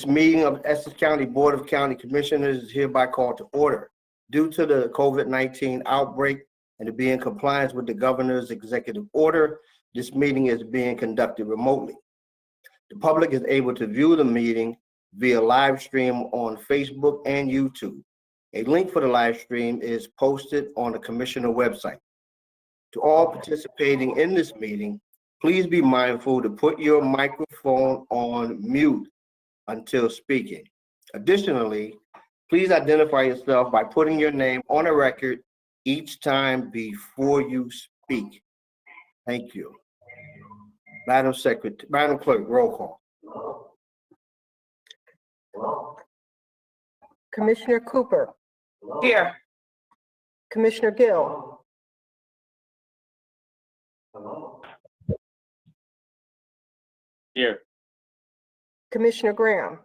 meeting of Essex County Board of County Commissioners is hereby called to order. Due to the COVID-19 outbreak and to be in compliance with the governor's executive order, this meeting is being conducted remotely. The public is able to view the meeting via live stream on Facebook and YouTube. A link for the live stream is posted on the Commissioner website. To all participating in this meeting, please be mindful to put your microphone on mute until speaking. Additionally, please identify yourself by putting your name on a record each time before you speak. Thank you. Madam Clerk, roll call. Commissioner Cooper. Here. Commissioner Gill. Here. Commissioner Graham.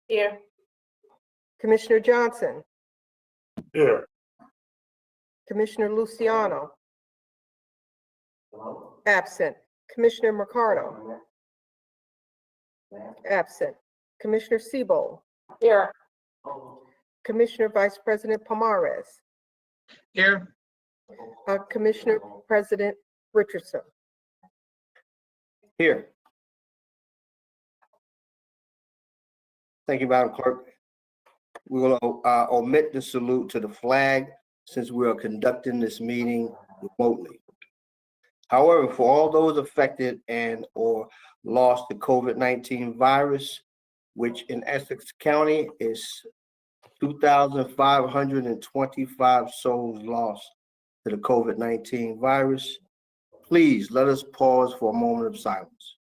Here. Commissioner Johnson. Here. Commissioner Luciano. Absent. Commissioner Mercado. Absent. Commissioner Siebold. Here. Commissioner Vice President Pomares. Here. Commissioner President Richardson. Here. Thank you, Madam Clerk. We will omit the salute to the flag since we are conducting this meeting remotely. However, for all those affected and or lost to COVID-19 virus, which in Essex County is 2,525 souls lost to the COVID-19 virus, please let us pause for a moment of silence.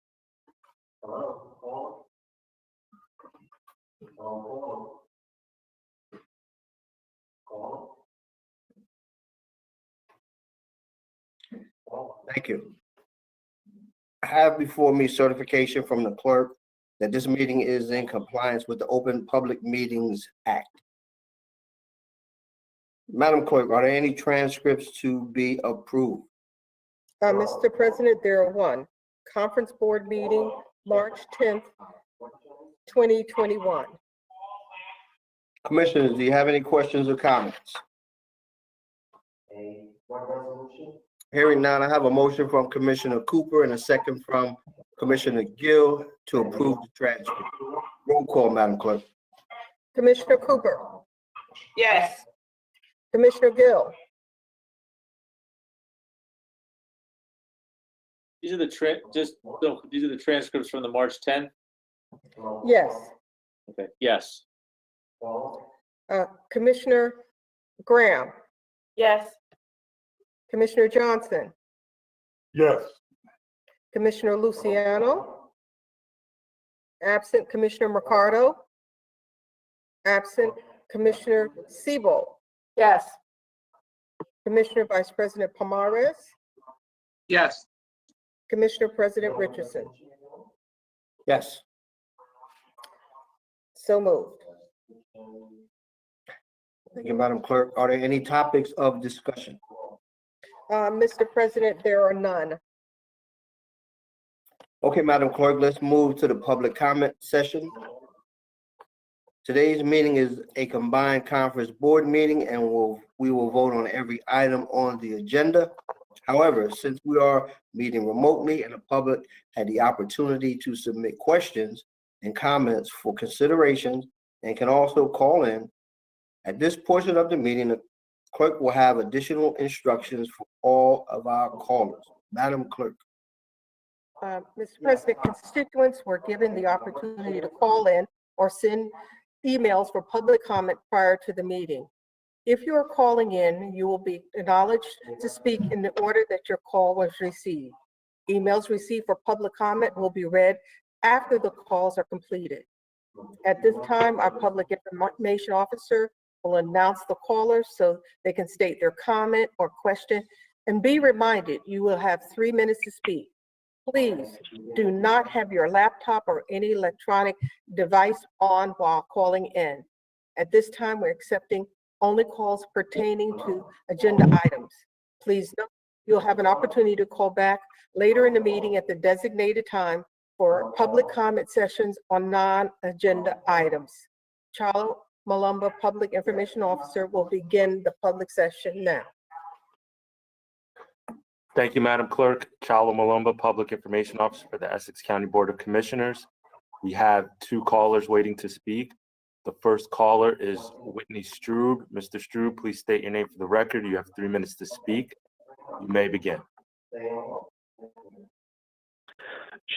Thank you. I have before me certification from the clerk that this meeting is in compliance with the Open Public Meetings Act. Madam Clerk, are there any transcripts to be approved? Mr. President, there are one. Conference Board meeting, March 10th, 2021. Commissioners, do you have any questions or comments? Hearing none, I have a motion from Commissioner Cooper and a second from Commissioner Gill to approve the transcript. Roll call, Madam Clerk. Commissioner Cooper. Yes. Commissioner Gill. These are the these are the transcripts from the March 10th. Yes. Okay. Yes. Commissioner Graham. Yes. Commissioner Johnson. Yes. Commissioner Luciano. Absent. Commissioner Mercado. Absent. Commissioner Siebold. Yes. Commissioner Vice President Pomares. Yes. Commissioner President Richardson. Yes. So moved. Thank you, Madam Clerk. Are there any topics of discussion? Mr. President, there are none. Okay, Madam Clerk, let's move to the public comment session. Today's meeting is a combined conference board meeting and we will vote on every item on the agenda. However, since we are meeting remotely and the public had the opportunity to submit questions and comments for consideration and can also call in, at this portion of the meeting, the clerk will have additional instructions for all of our callers. Madam Clerk. Mr. President, constituents were given the opportunity to call in or send emails for public comment prior to the meeting. If you are calling in, you will be acknowledged to speak in the order that your call was received. Emails received for public comment will be read after the calls are completed. At this time, our public information officer will announce the callers so they can state their comment or question, and be reminded you will have 3 minutes to speak. Please do not have your laptop or any electronic device on while calling in. At this time, we're accepting only calls pertaining to agenda items. Please note you'll have an opportunity to call back later in the meeting at the designated time for public comment sessions on non-agenda items. Charlo Malumba, Public Information Officer, will begin the public session now. Thank you, Madam Clerk. Chalo Malumba, Public Information Officer for the Essex County Board of Commissioners. We have two callers waiting to speak. The first caller is Whitney Strube. Mr. Strube, please state your name for the record. You have 3 minutes to speak. You may begin.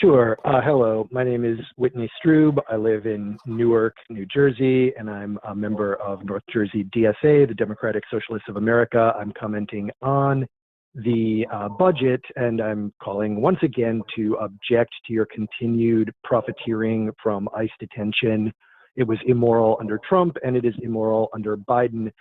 Sure. Hello, my name is Whitney Strube. I live in Newark, New Jersey, and I'm a member of North Jersey DSA, the Democratic Socialists of America. I'm commenting on the budget, and I'm calling once again to object to your continued profiteering from ICE detention. It was immoral under Trump, and it is immoral under Biden.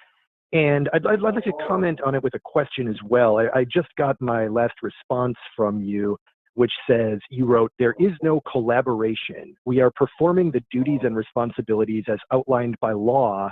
And I'd like to comment on it with a question as well. I just got my last response from you, which says, you wrote, "There is no collaboration. We are performing the duties and responsibilities as outlined by law."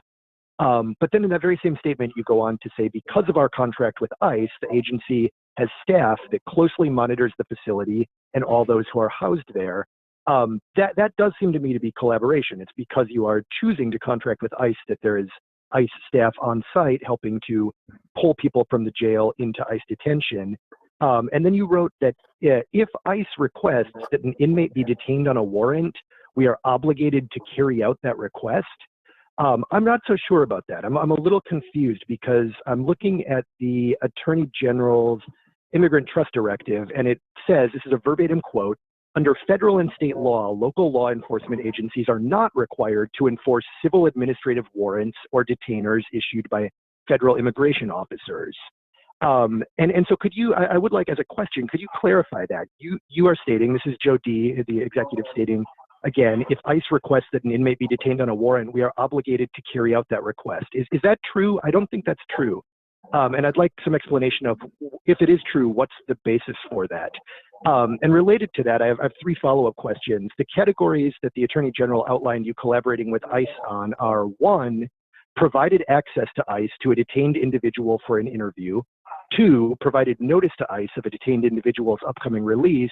But then in that very same statement, you go on to say, because of our contract with ICE, the agency has staff that closely monitors the facility and all those who are housed there. That does seem to me to be collaboration. It's because you are choosing to contract with ICE that there is ICE staff on site helping to pull people from the jail into ICE detention. And then you wrote that if ICE requests that an inmate be detained on a warrant, we are obligated to carry out that request. I'm not so sure about that. I'm a little confused because I'm looking at the Attorney General's Immigrant Trust Directive, and it says, this is a verbatim quote, "Under federal and state law, local law enforcement agencies are not required to enforce civil administrative warrants or detainers issued by federal immigration officers." And so could you, I would like as a question, could you clarify that? You are stating, this is Joe D., the executive stating, again, if ICE requests that an inmate be detained on a warrant, we are obligated to carry out that request. Is that true? I don't think that's true. And I'd like some explanation of, if it is true, what's the basis for that? And related to that, I have 3 follow-up questions. The categories that the Attorney General outlined you collaborating with ICE on are: 1, provided access to ICE to a detained individual for an interview; 2, provided notice to ICE of a detained individual's upcoming release;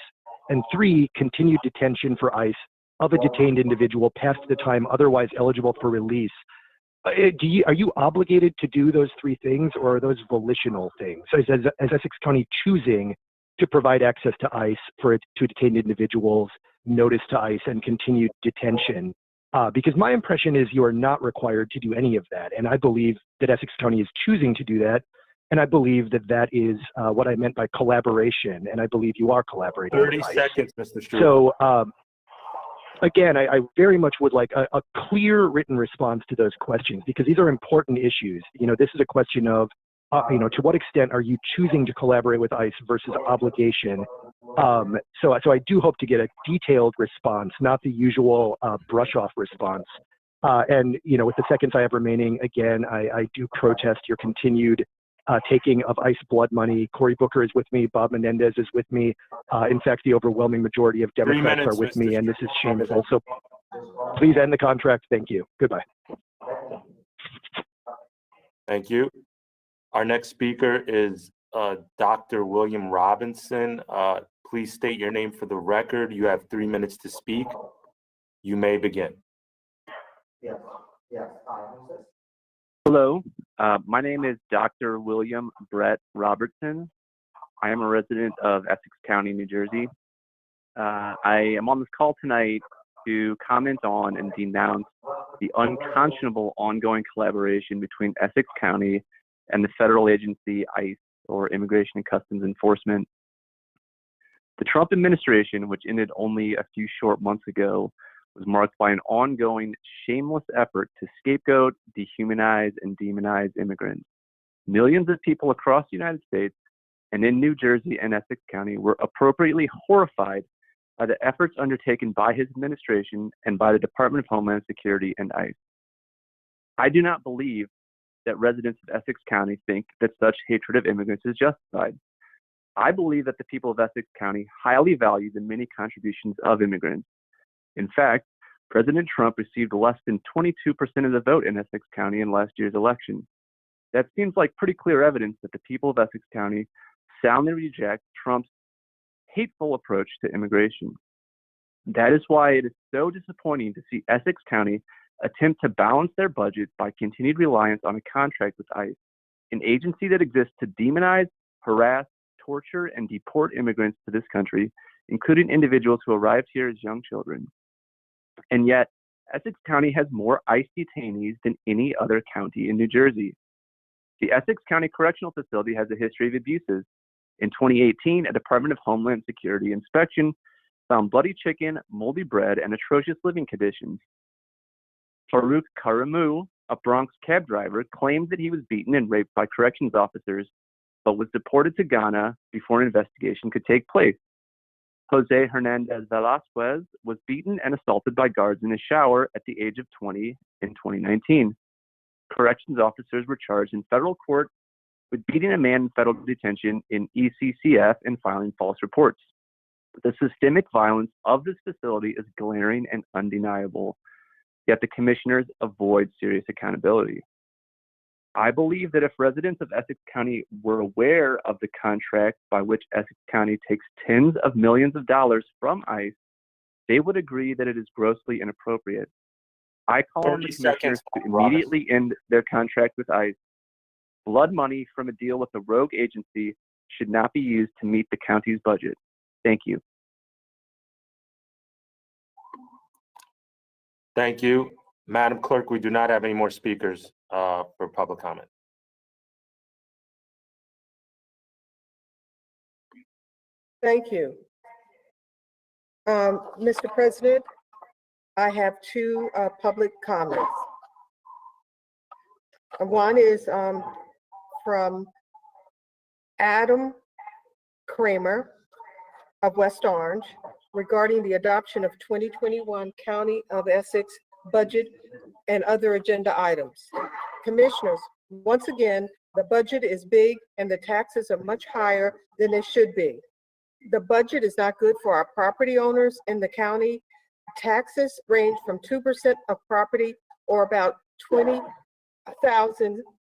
and 3, continued detention for ICE of a detained individual past the time otherwise eligible for release. Are you obligated to do those 3 things, or are those volitional things? So is Essex County choosing to provide access to ICE to detained individuals, notice to ICE, and continued detention? Because my impression is you are not required to do any of that, and I believe that Essex County is choosing to do that, and I believe that that is what I meant by collaboration, and I believe you are collaborating 30 with ICE. seconds, Mr. Strube. So, again, I very much would like a clear written response to those questions, because these are important issues. You know, this is a question of, to what extent are you choosing to collaborate with ICE versus obligation? So I do hope to get a detailed response, not the usual brush-off response. And, with the seconds I have remaining, again, I do protest your continued taking of ICE blood money. Cory Booker is with me. Bob Menendez is with me. In fact, the overwhelming majority of Democrats minutes, are with Mr. me, and this is Strube. shameful. So please end the contract. Thank you. Goodbye. Thank you. Our next speaker is Dr. William Robinson. Please state your name for the record. You have 3 minutes to speak. You may begin. Hello, my name is Dr. William Brett Robertson. I am a resident of Essex County, New Jersey. I am on this call tonight to comment on and denounce the unconscionable ongoing collaboration between Essex County and the federal agency ICE, or Immigration and Customs Enforcement. The Trump administration, which ended only a few short months ago, was marked by an ongoing, shameless effort to scapegoat, dehumanize, and demonize immigrants. Millions of people across the United States and in New Jersey and Essex County were appropriately horrified by the efforts undertaken by his administration and by the Department of Homeland Security and ICE. I do not believe that residents of Essex County think that such hatred of immigrants is justified. I believe that the people of Essex County highly value the many contributions of immigrants. In fact, President Trump received less than 22% of the vote in Essex County in last year's election. That seems like pretty clear evidence that the people of Essex County soundly reject Trump's hateful approach to immigration. That is why it is so disappointing to see Essex County attempt to balance their budget by continued reliance on a contract with ICE, an agency that exists to demonize, harass, torture, and deport immigrants to this country, including individuals who arrived here as young children. And yet, Essex County has more ICE detainees than any other county in New Jersey. The Essex County Correctional Facility has a history of abuses. In 2018, a Department of Homeland Security inspection found bloody chicken, moldy bread, and atrocious living conditions. Farouk Karamu, a Bronx cab driver, claimed that he was beaten and raped by corrections officers, but was deported to Ghana before an investigation could take place. Jose Hernandez Velasquez was beaten and assaulted by guards in a shower at the age of 20 in 2019. Corrections officers were charged in federal court with beating a man in federal detention in ECCF and filing false reports. The systemic violence of this facility is glaring and undeniable, yet the commissioners avoid serious accountability. I believe that if residents of Essex County were aware of the contract by which Essex County takes tens of millions of dollars from ICE, they would agree that it is grossly inappropriate. I call on the 30 seconds, commissioners to Robert. immediately end their contract with ICE. Blood money from a deal with a rogue agency should not be used to meet the county's budget. Thank you. Thank you. Madam Clerk, we do not have any more speakers for public comment. Thank you. Mr. President, I have two public comments. One is from Adam Kramer of West Orange regarding the adoption of 2021 County of Essex budget and other agenda items. Commissioners, once again, the budget is big and the taxes are much higher than they should be. The budget is not good for our property owners in the county. Taxes range from 2% of property, or about $20,000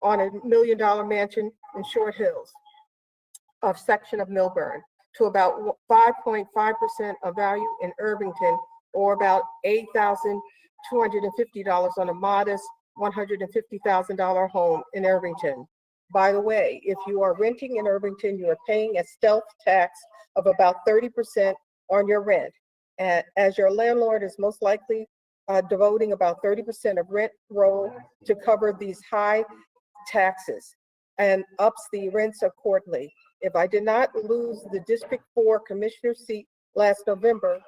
on $1 million mansion in Short Hills of section of Millburn, to about 5.5% of value in Irvington, or about $8,250 on a modest $150,000 home in Irvington. By the way, if you are renting in Irvington, you are paying a stealth tax of about 30% on your rent. And as your landlord is most likely devoting about 30% of rent roll to cover these high taxes and ups the rents accordingly. If I did not lose the District 4 Commissioner seat last November,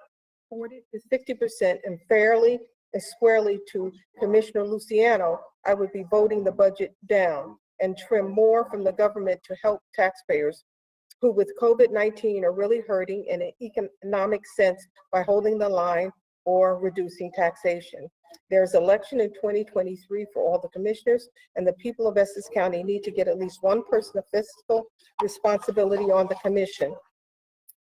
40 to 60% and fairly and squarely to Commissioner Luciano, I would be voting the budget down and trim more from the government to help taxpayers who with COVID-19 are really hurting in an economic sense by holding the line or reducing taxation. There's election in 2023 for all the commissioners, and the people of Essex County need to get at least one person of fiscal responsibility on the commission.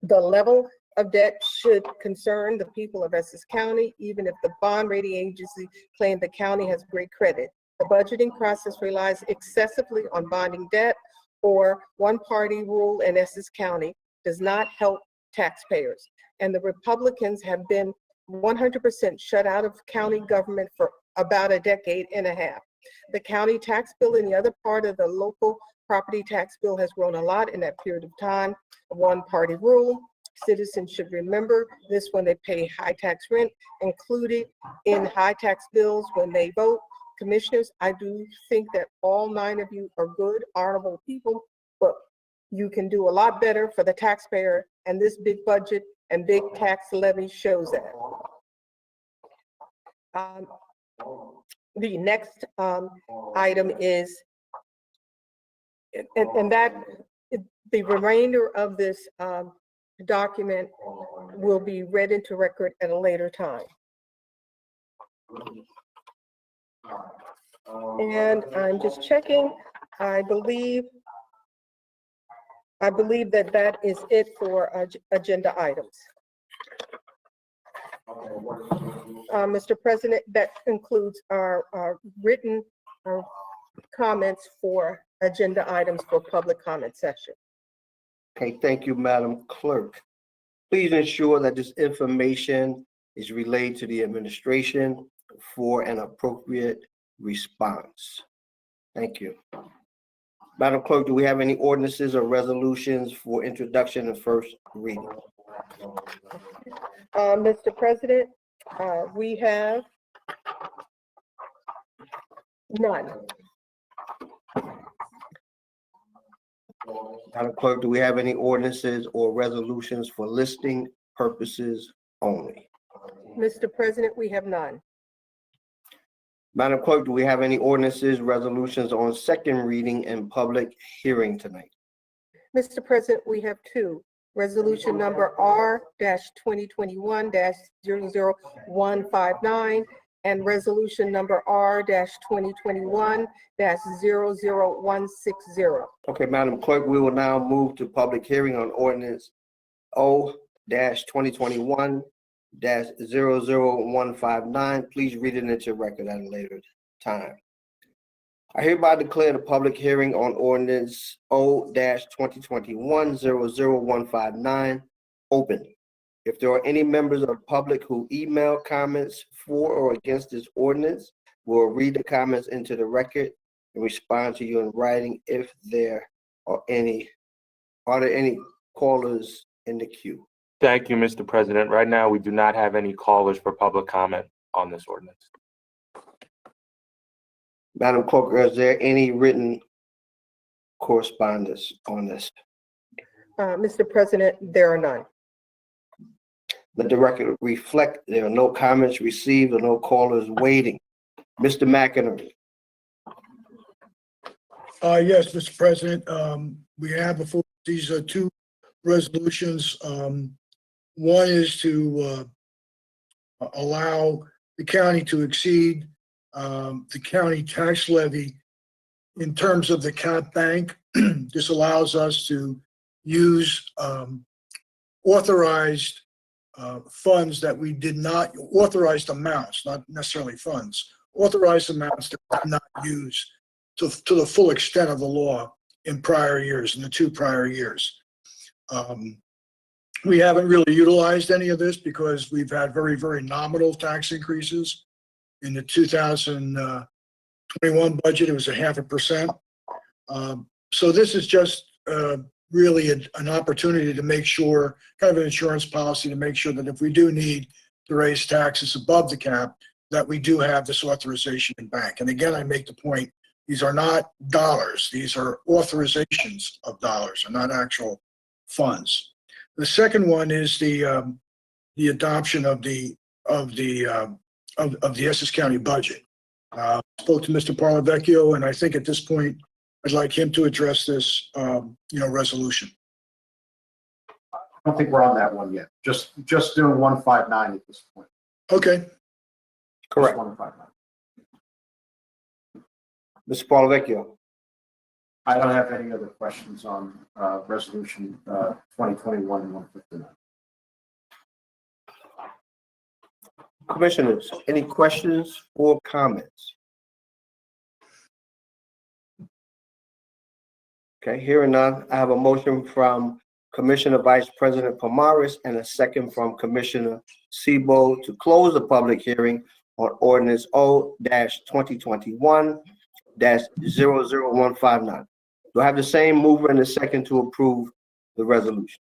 The level of debt should concern the people of Essex County, even if the bond rating agency claimed the county has great credit. The budgeting process relies excessively on bonding debt, or one-party rule in Essex County does not help taxpayers. And the Republicans have been 100% shut out of county government for about a decade and a half. The county tax bill and the other part of the local property tax bill has grown a lot in that period of time. A one-party rule. Citizens should remember this when they pay high tax rent, included in high tax bills when they vote. Commissioners, I do think that all 9 of you are good, honorable people, but you can do a lot better for the taxpayer, and this big budget and big tax levy shows that. The next item is, and that the remainder of this document will be read into record at a later time. And I'm just checking. I believe that that is it for agenda items. Mr. President, that concludes our written comments for agenda items for public comment session. Okay, thank you, Madam Clerk. Please ensure that this information is relayed to the administration for an appropriate response. Thank you. Madam Clerk, do we have any ordinances or resolutions for introduction and first reading? Mr. President, we have none. Madam Clerk, do we have any ordinances or resolutions for listing purposes only? Mr. President, we have none. Madam Clerk, do we have any ordinances, resolutions on second reading and public hearing tonight? Mr. President, we have two. Resolution number R-2021-00159 and resolution number R-2021-00160. Okay, Madam Clerk, we will now move to public hearing on ordinance O-2021-00159. Please read it into record at a later time. I hereby declare the public hearing on ordinance O-2021-00159 open. If there are any members of the public who email comments for or against this ordinance, we'll read the comments into the record and respond to you in writing if there are any. Are there any callers in the queue? Thank you, Mr. President. Right now, we do not have any callers for public comment on this ordinance. Madam Clerk, is there any written correspondence on this? Mr. President, there are none. Let the record reflect there are no comments received or no callers waiting. Mr. McInerney. Yes, Mr. President, we have before these two resolutions. One is to allow the county to exceed the county tax levy in terms of the cap bank. This allows us to use authorized funds that we did not, authorized amounts, not necessarily funds, authorized amounts that we did not use to the full extent of the law in prior years, in the two prior years. We haven't really utilized any of this because we've had very, very nominal tax increases. In the 2021 budget, it was 0.5%. So this is just really an opportunity to make sure, kind of an insurance policy to make sure that if we do need to raise taxes above the cap, that we do have this authorization in bank. And again, I make the point, these are not dollars. These are authorizations of dollars and not actual funds. The second one is the adoption of the Essex County budget. Spoke to Mr. Parlavecchio, and I think at this point, I'd like him to address this, resolution. I don't think we're on that one yet. Just doing 159 at this point. Okay. Correct. 159. Mr. Parlavecchio. I don't have any other questions on resolution 2021-159. Commissioners, any questions or comments? Okay, hearing none, I have a motion from Commissioner Vice President Pomaris and a second from Commissioner Sebo to close the public hearing on ordinance O-2021-00159. Do I have the same mover and a second to approve the resolution?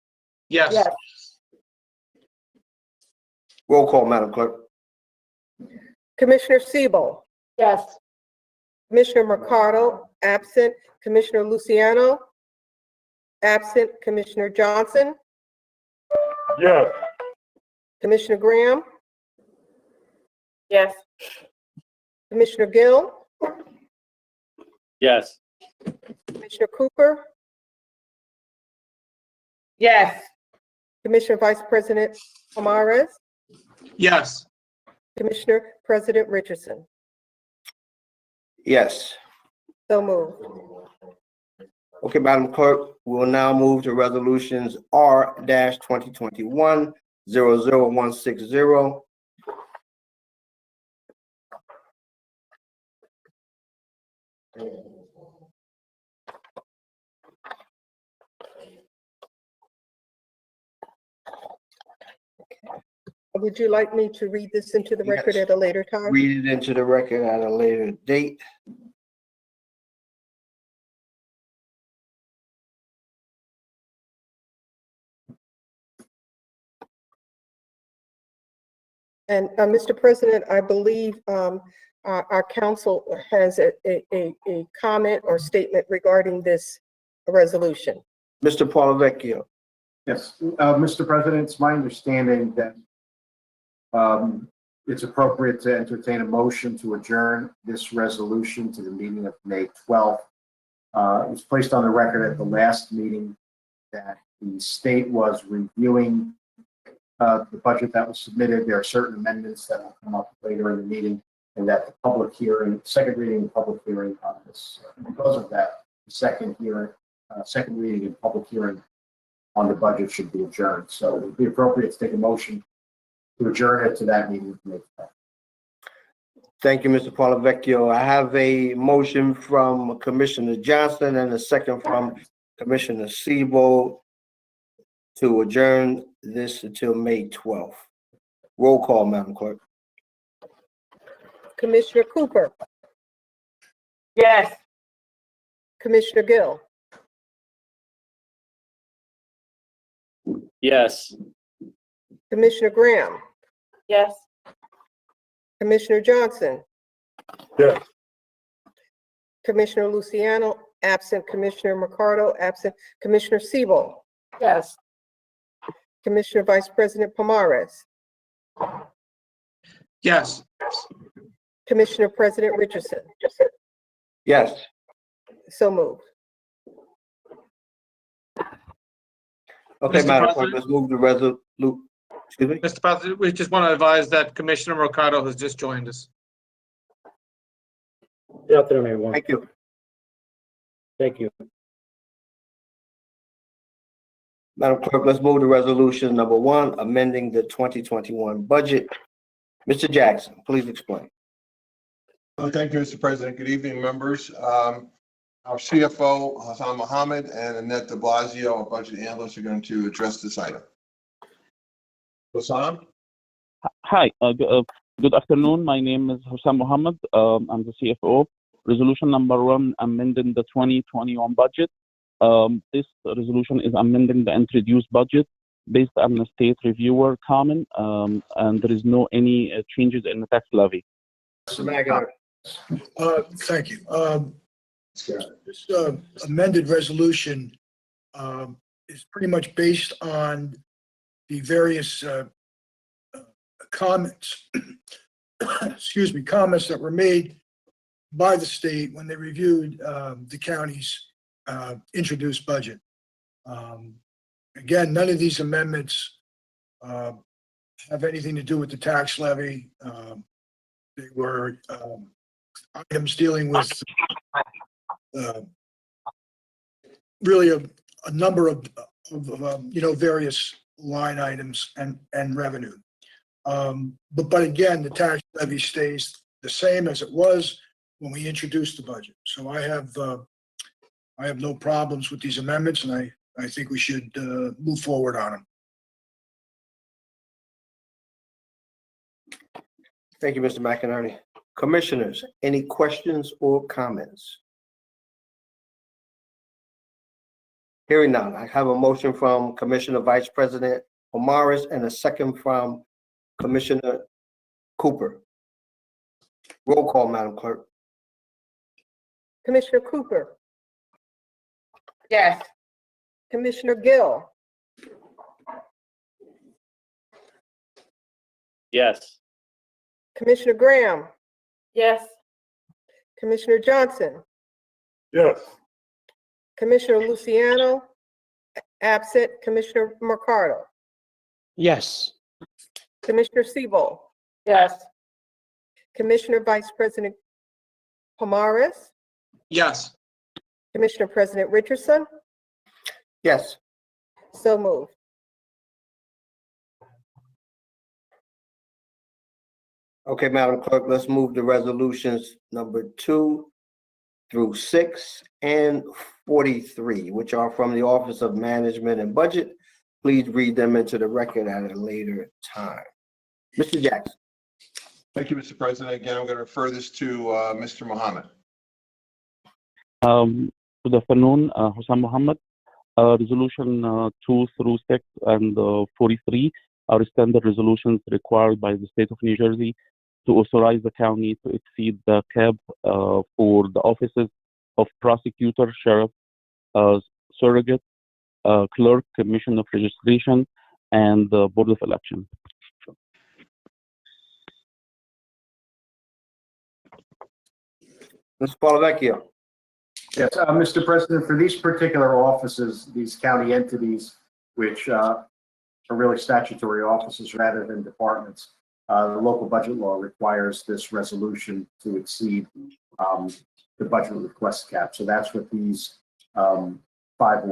Yes. Yes. Roll call, Madam Clerk. Commissioner Sebo, Yes. Commissioner Mercado, absent. Commissioner Luciano, absent. Commissioner Johnson, Yes. Commissioner Graham, Yes. Commissioner Gill, Yes. Commissioner Cooper, Yes. Commissioner Vice President Pomares, Yes. Commissioner President Richardson. Yes. So moved. Okay, Madam Clerk, we will now move to resolutions R-2021-00160. Would you like me to read this into the record Yes. at a later time? Read it into the record at a later date. And Mr. President, I believe our council has a comment or statement regarding this resolution. Mr. Paulavecchio. Yes, Mr. President, it's my understanding that it's appropriate to entertain a motion to adjourn this resolution to the meeting of May 12th. It was placed on the record at the last meeting that the state was reviewing the budget that was submitted. There are certain amendments that will come up later in the meeting, and that the public hearing, second reading and public hearing on this, because of that, the second reading and public hearing on the budget should be adjourned. So it would be appropriate to take a motion to adjourn it to that meeting. Thank you, Mr. Paulavecchio. I have a motion from Commissioner Johnson and a second from Commissioner Sebo to adjourn this until May 12th. Roll call, Madam Clerk. Commissioner Cooper, Yes. Commissioner Gill, Yes. Commissioner Graham, Yes. Commissioner Johnson. Yes. Commissioner Luciano, absent. Commissioner Mercado, absent. Commissioner Sebo, Yes. Commissioner Vice President Pomares, Yes. Commissioner President Richardson. Yes. So moved. Okay, Mr. Madam Clerk, President? let's move the resolution. Excuse me? Mr. President, we just want to advise that Commissioner Mercado has just joined us. Good afternoon, everyone. Thank you. Thank you. Madam Clerk, let's move to resolution number 1, amending the 2021 budget. Mr. Jackson, please explain. Thank you, Mr. President. Good evening, members. Our CFO, Hassan Mohammed, and Annette de Blasio, our budget analyst, are going to address this item. Hassan? Hi, good afternoon. My name is Hussam Mohammed. I'm the CFO. Resolution number 1, amending the 2021 budget. This resolution is amending the introduced budget based on the state reviewer comment, and there is no any changes in the tax levy. Thank you. This amended resolution is pretty much based on the various comments, excuse me, comments that were made by the state when they reviewed the county's introduced budget. Again, none of these amendments have anything to do with the tax levy. They were items dealing with really a number of various line items and revenue. But again, the tax levy stays the same as it was when we introduced the budget. So I have no problems with these amendments, and I think we should move forward on them. Thank you, Mr. McInerney. Commissioners, any questions or comments? Hearing none, I have a motion from Commissioner Vice President Pomares and a second from Commissioner Cooper. Roll call, Madam Clerk. Commissioner Cooper, Yes. Commissioner Gill, Yes. Commissioner Graham, Yes. Commissioner Johnson, Yes. Commissioner Luciano, absent. Commissioner Mercado, Yes. Commissioner Sebo, Yes. Commissioner Vice President Pomares, Yes. Commissioner President Richardson. Yes. So moved. Okay, Madam Clerk, let's move to resolutions number 2 through 6 and 43, which are from the Office of Management and Budget. Please read them into the record at a later time. Mr. Jackson. Thank you, Mr. President. Again, I'm going to refer this to Mr. Mohammed. Good afternoon, Hussam Mohammed. Resolution 2 through 6 and 43 are standard resolutions required by the state of New Jersey to authorize the county to exceed the cap for the offices of prosecutor, sheriff, surrogate, clerk, commission of registration, and board of election. Mr. Polavecchio. Yes, Mr. President, for these particular offices, these county entities, which are really statutory offices rather than departments, the local budget law requires this resolution to exceed the budget request cap. So that's what these five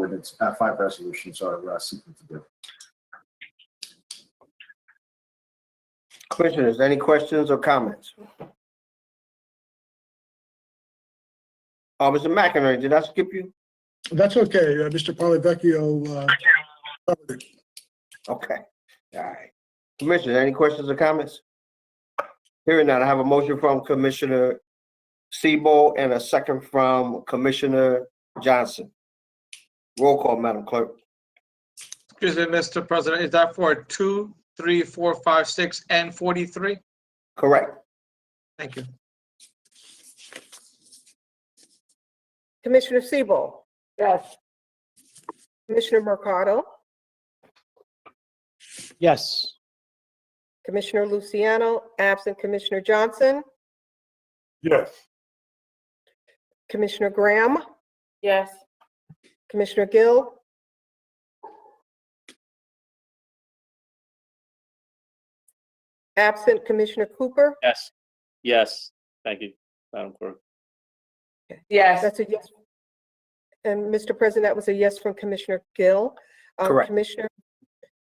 resolutions are seeking to do. Commissioners, any questions or comments? Mr. McInerney, did I skip you? That's okay. Mr. Polavecchio covered it. Okay, all right. Commissioners, any questions or comments? Hearing none, I have a motion from Commissioner Sebo and a second from Commissioner Johnson. Roll call, Madam Clerk. Excuse me, Mr. President, is that for 2, 3, 4, 5, 6, and 43? Correct. Thank you. Commissioner Siebel. Yes. Commissioner Mercado, Yes. Commissioner Luciano, absent Commissioner Johnson, Yes. Commissioner Graham, Yes. Commissioner Gill, absent Commissioner Cooper. Yes. Yes. Thank you, Madam Clerk. Yes. That's a yes. And Mr. President, that was a yes from Commissioner Gill. Correct.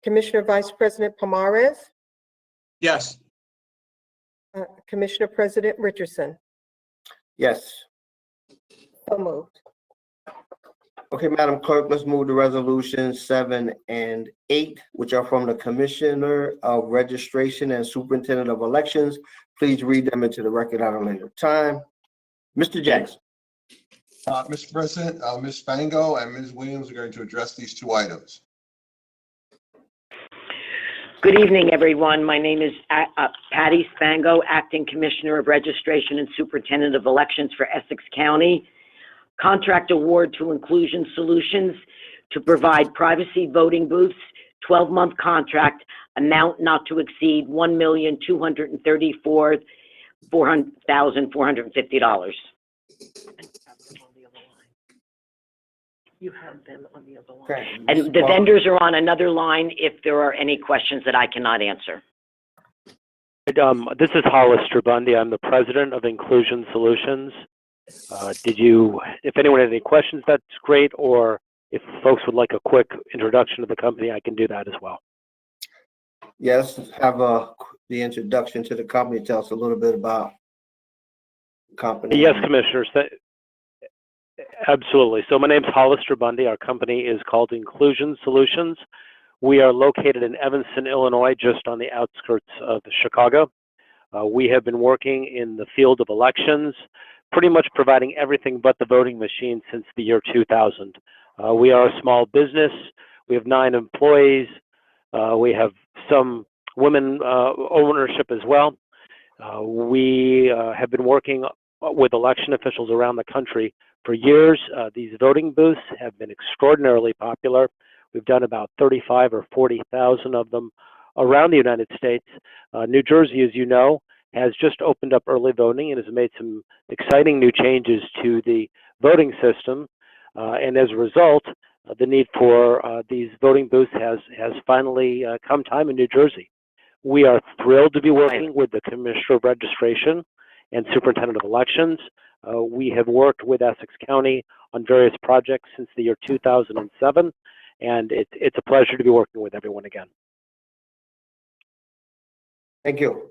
Commissioner Vice President Pomares, Yes. Commissioner President Richardson. Yes. So moved. Okay, Madam Clerk, let's move to resolutions 7 and 8, which are from the Commissioner of Registration and Superintendent of Elections. Please read them into the record at a later time. Mr. Jackson. Mr. President, Ms. Spango and Ms. Williams are going to address these two items. Good evening, everyone. My name is Patty Spango, Acting Commissioner of Registration and Superintendent of Elections for Essex County. Contract award to Inclusion Solutions to provide privacy voting booths, 12-month contract, amount not to exceed $1,234,450. You have them on the other line. Okay. And the vendors are on another line if there are any questions that I cannot answer. This is Hollis Strabundi. I'm the president of Inclusion Solutions. If anyone has any questions, that's great. Or if folks would like a quick introduction to the company, I can do that as well. Yes, have the introduction to the company. Tell us a little bit about the company. Yes, commissioners. Absolutely. So my name's Hollis Strabundi. Our company is called Inclusion Solutions. We are located in Evanston, Illinois, just on the outskirts of Chicago. We have been working in the field of elections, pretty much providing everything but the voting machine since the year 2000. We are a small business. We have 9 employees. We have some women ownership as well. We have been working with election officials around the country for years. These voting booths have been extraordinarily popular. We've done about 35 or 40,000 of them around the United States. New Jersey, as you know, has just opened up early voting and has made some exciting new changes to the voting system. And as a result, the need for these voting booths has finally come time in New Jersey. We are thrilled to be working with the Commissioner of Registration and Superintendent of Elections. We have worked with Essex County on various projects since the year 2007, and it's a pleasure to be working with everyone again. Thank you.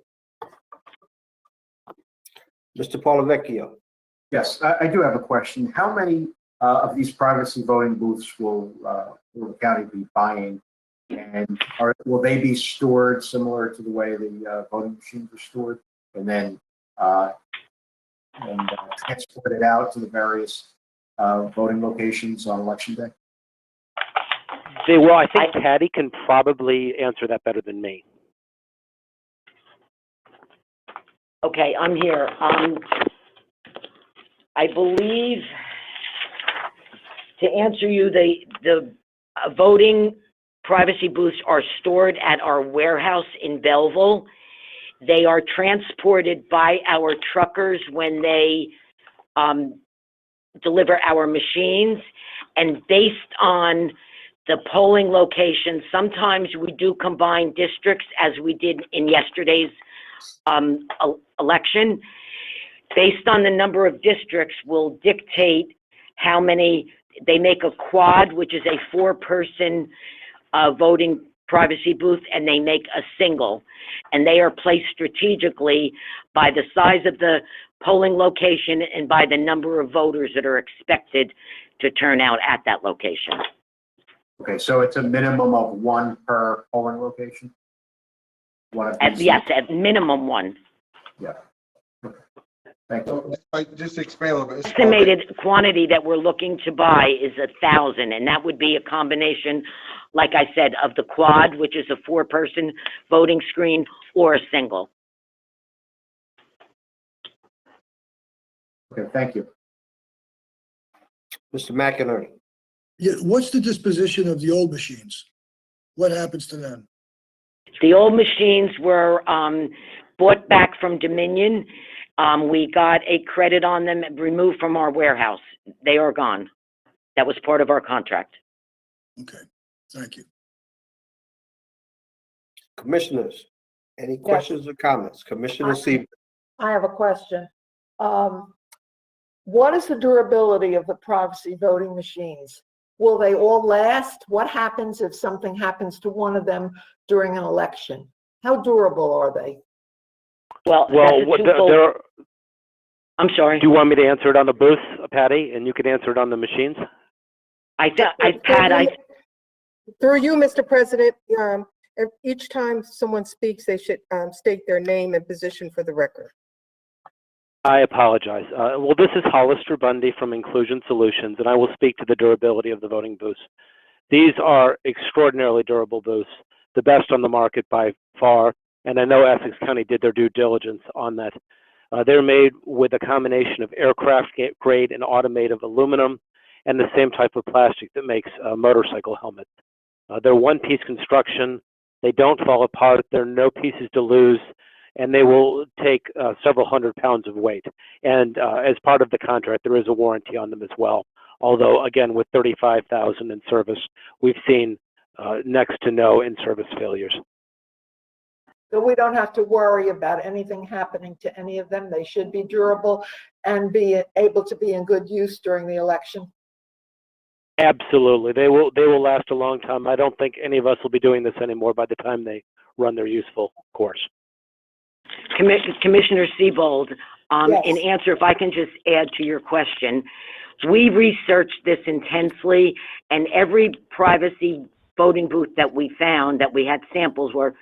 Mr. Polavecchio. Yes, I do have a question. How many of these privacy voting booths will the county be buying And will they be stored similar to the way the voting machines are stored, and then transported out to the various voting locations on election day? They will. I think Patty can probably answer that better than me. Okay, I'm here. I believe, to answer you, the voting privacy booths are stored at our warehouse in Belleville. They are transported by our truckers when they deliver our machines, and based on the polling location, sometimes we do combine districts, as we did in yesterday's election. Based on the number of districts will dictate how many. They make a quad, which is a 4-person voting privacy booth, and they make a single. And they are placed strategically by the size of the polling location and by the number of voters that are expected to turn out at that location. Okay, so it's a minimum of 1 per polling location? One of these? Yes, at minimum 1. Yeah. Okay. Thank you. Just to explain a little bit. Estimated quantity that we're looking to buy is 1,000, and that would be a combination, like I said, of the quad, which is a 4-person voting screen, or a single. Okay, thank you. Mr. McInerney. Yeah, what's the disposition of the old machines? What happens to them? The old machines were bought back from Dominion. We got a credit on them, removed from our warehouse. They are gone. That was part of our contract. Okay, thank you. Commissioners, any questions or comments? Commissioner Siebert. I have a question. What is the durability of the privacy voting machines? Will they all last? What happens if something happens to one of them during an election? How durable are they? Well, I'm sorry. Do you want me to answer it on the booth, Patty, and you can answer it on the machines? Through you, Mr. President, each time someone speaks, they should state their name and position for the record. I apologize. Well, this is Hollister Bundy from Inclusion Solutions, and I will speak to the durability of the voting booths. These are extraordinarily durable booths, the best on the market by far, and I know Essex County did their due diligence on that. They're made with a combination of aircraft grade and automotive aluminum and the same type of plastic that makes motorcycle helmets. They're one-piece construction. They don't fall apart. There are no pieces to lose, and they will take several hundred pounds of weight. And as part of the contract, there is a warranty on them as well. Although, again, with 35,000 in service, we've seen next to no in-service failures. So we don't have to worry about anything happening to any of them. They should be durable and be able to be in good use during the election. Absolutely. They will last a long time. I don't think any of us will be doing this anymore by the time they run their useful course. Commissioner Siebold, Yes. in answer, if I can just add to your question, we researched this intensely, and every privacy voting booth that we found, that we had samples, were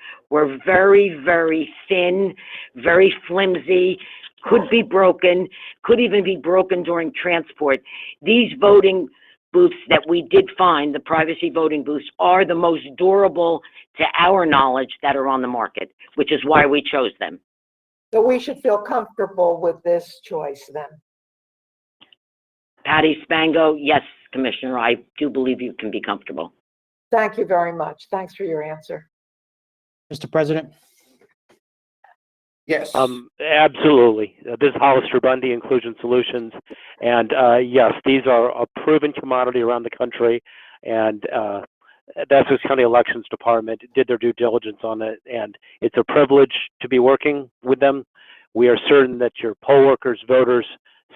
very, very thin, very flimsy, could be broken, could even be broken during transport. These voting booths that we did find, the privacy voting booths, are the most durable, to our knowledge, that are on the market, which is why we chose them. So we should feel comfortable with this choice then. Patty Spango, yes, Commissioner, I do believe you can be comfortable. Thank you very much. Thanks for your answer. Mr. President? Yes. Absolutely. This is Hollister Bundy, Inclusion Solutions. And yes, these are a proven commodity around the country. And the Essex County Elections Department did their due diligence on it. And it's a privilege to be working with them. We are certain that your poll workers, voters,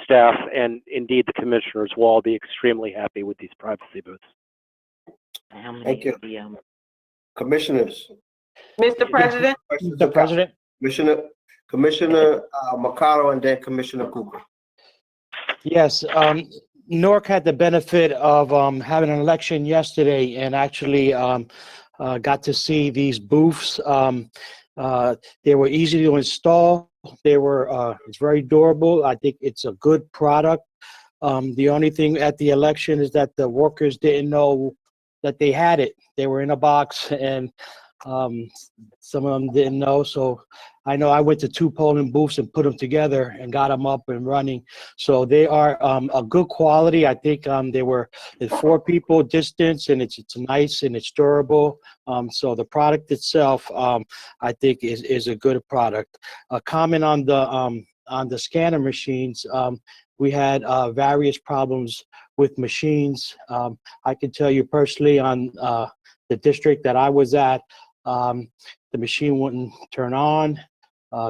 staff, and indeed the commissioners will all be extremely happy with these privacy booths. Thank you. Commissioners. Mr. President? Mr. President? Commissioner Mercado and then Commissioner Cooper. Yes, Newark had the benefit of having an election yesterday, and actually got to see these booths. They were easy to install. It's very durable. I think it's a good product. The only thing at the election is that the workers didn't know that they had it. They were in a box, and some of them didn't know. So I know I went to 2 polling booths and put them together and got them up and running. So they are a good quality. I think they were at 4 people distance, and it's nice and it's durable. So the product itself, I think is a good product. A comment on the scanner machines. We had various problems with machines. I can tell you personally on the district that I was at, the machine wouldn't turn on.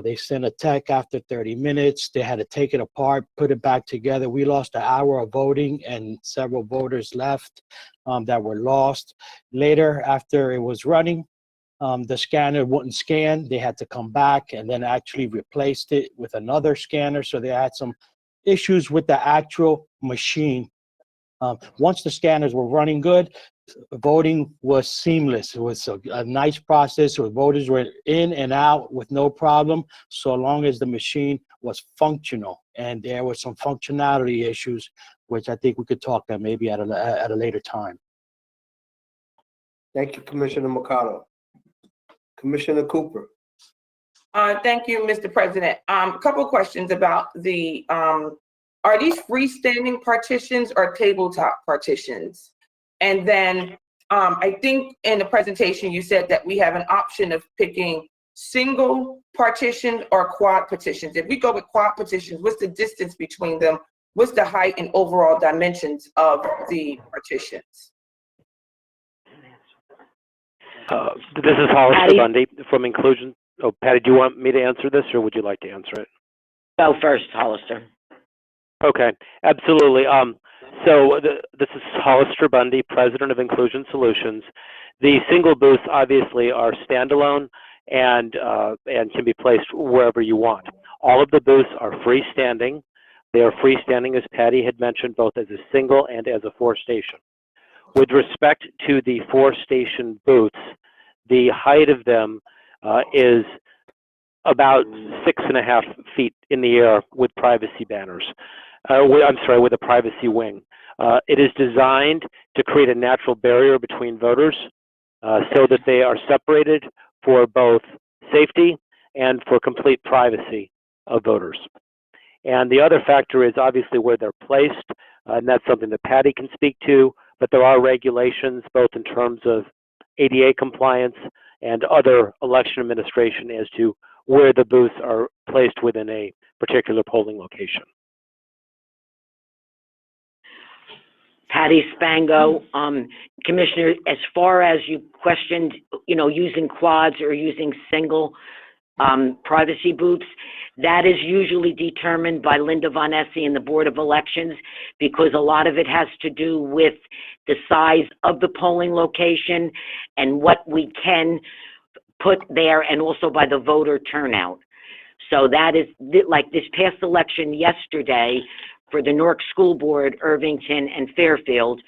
They sent a tech after 30 minutes. They had to take it apart, put it back together. We lost an hour of voting, and several voters left that were lost. Later, after it was running, the scanner wouldn't scan. They had to come back and then actually replaced it with another scanner. So they had some issues with the actual machine. Once the scanners were running good, voting was seamless. It was a nice process where voters were in and out with no problem, so long as the machine was functional. And there were some functionality issues, which I think we could talk about maybe at a later time. Thank you, Commissioner Mercado. Commissioner Cooper. Thank you, Mr. President. A couple of questions about the, are these freestanding partitions or tabletop partitions? And then I think in the presentation, you said that we have an option of picking single partition or quad partitions. If we go with quad partitions, what's the distance between them? What's the height and overall dimensions of the partitions? This is Hollister Bundy from Inclusion. Oh, Patty, do you want me to answer this, or would you like to answer it? Go first, Hollister. Okay, absolutely. This is Hollister Bundy, President of Inclusion Solutions. The single booths obviously are standalone and can be placed wherever you want. All of the booths are freestanding. They are freestanding, as Patty had mentioned, both as a single and as a 4-station. With respect to the 4-station booths, the height of them is about 6.5 feet in the air with privacy banners. With a privacy wing. It is designed to create a natural barrier between voters so that they are separated for both safety and for complete privacy of voters. And the other factor is obviously where they're placed, and that's something that Patty can speak to, but there are regulations both in terms of ADA compliance and other election administration as to where the booths are placed within a particular polling location. Patty Spango, Commissioner, as far as you questioned, using quads or using single privacy booths, that is usually determined by Linda Von Essie and the Board of Elections, because a lot of it has to do with the size of the polling location and what we can put there, and also by the voter turnout. So that is, like this past election yesterday, for the Newark School Board, Irvington, and Fairfield,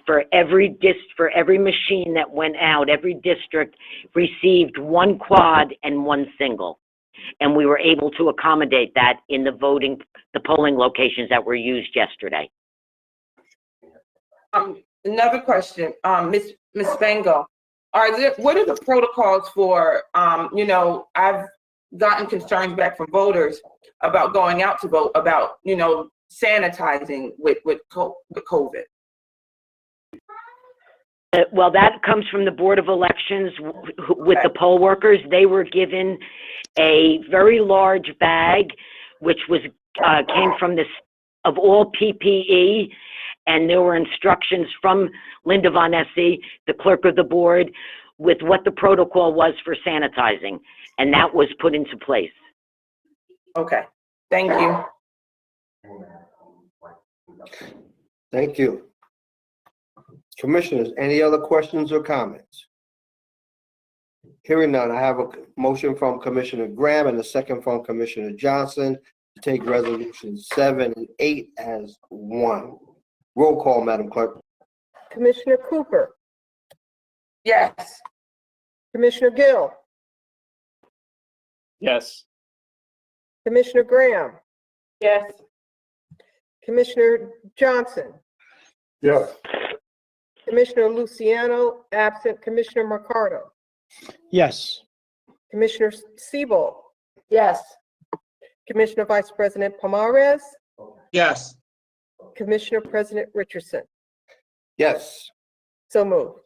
for every machine that went out, every district received 1 quad and 1 single. And we were able to accommodate that in the polling locations that were used yesterday. Another question, Ms. Spango, what are the protocols for, I've gotten concerns back from voters about going out to vote, about, sanitizing with COVID. Well, that comes from the Board of Elections with the poll workers. They were given a very large bag, which was came from this of all PPE, and there were instructions from Linda Von Essie, the clerk of the board, with what the protocol was for sanitizing, and that was put into place. Okay, thank you. Thank you. Commissioners, any other questions or comments? Hearing none, I have a motion from Commissioner Graham and a second from Commissioner Johnson to take resolutions 7 and 8 as one. Roll call, Madam Clerk. Commissioner Cooper, Yes. Commissioner Gill, Yes. Commissioner Graham, Yes. Commissioner Johnson, Yes. Commissioner Luciano, absent Commissioner Mercado, Yes. Commissioner Siebel, Yes. Commissioner Vice President Pomares, Yes. Commissioner President Richardson. Yes. So moved.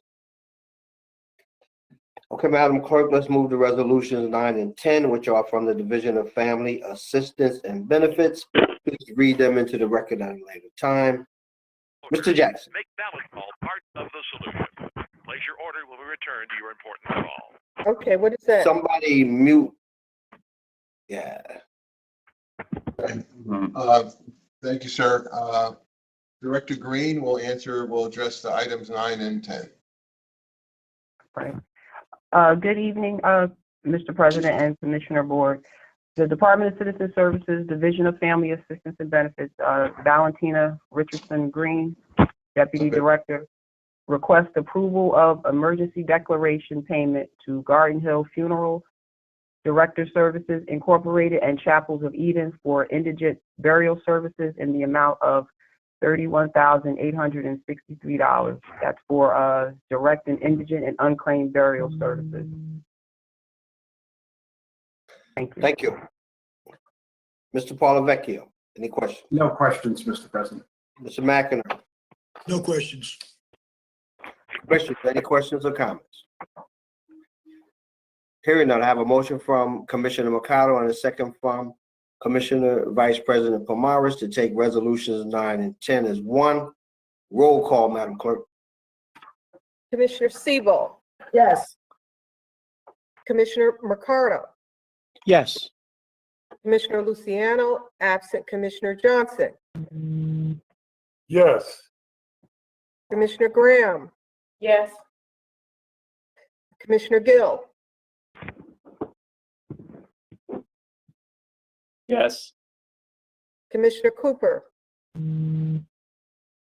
Okay, Madam Clerk, let's move to resolutions 9 and 10, which are from the Division of Family Assistance and Benefits. Please read them into the record at a later time. Mr. Jackson. Make ballot call part of the solution. Place your order will be returned to your important call. Okay, what is that? Somebody mute. Yeah. Thank you, sir. Director Green will address the items 9 and 10. Right. Good evening, Mr. President and Commissioner Board. The Department of Citizen Services, Division of Family Assistance and Benefits, Valentina Richardson Green, Deputy Director, request approval of emergency declaration payment to Garden Hill Funeral Director Services Incorporated and Chapels of Eden for indigent burial services in the amount of $31,863. That's for direct and indigent and unclaimed burial services. Thank you. Thank you. Mr. Paulavecchio, any questions? No questions, Mr. President. Mr. McInerney, No questions. Commissioners, any questions or comments? Hearing none, I have a motion from Commissioner Mercado and a second from Commissioner Vice President Pomares to take resolutions 9 and 10 as one. Roll call, Madam Clerk. Commissioner Siebel, Yes. Commissioner Mercado, Yes. Commissioner Luciano, absent Commissioner Johnson, Yes. Commissioner Graham, Yes. Commissioner Gill, Yes. Commissioner Cooper,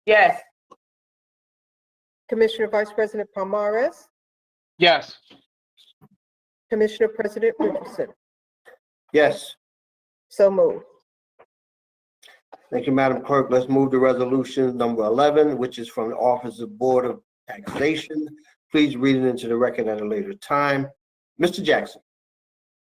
Yes. Commissioner Vice President Pomares, Yes. Commissioner President Richardson. Yes. So moved. Thank you, Madam Clerk. Let's move to resolution number 11, which is from the Office of Board of Taxation. Please read it into the record at a later time. Mr. Jackson.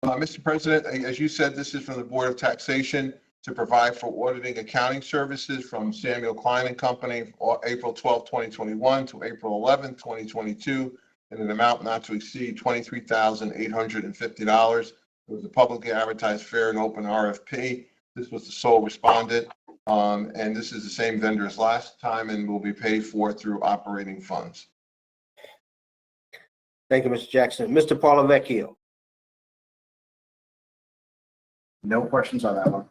Mr. President, as you said, this is from the Board of Taxation to provide for auditing accounting services from Samuel Klein and Company, April 12, 2021 to April 11, 2022, in an amount not to exceed $23,850. It was a publicly advertised fair and open RFP. This was the sole respondent, and this is the same vendor as last time and will be paid for through operating funds. Thank you, Mr. Jackson. Mr. Paulavecchio. No questions on that one.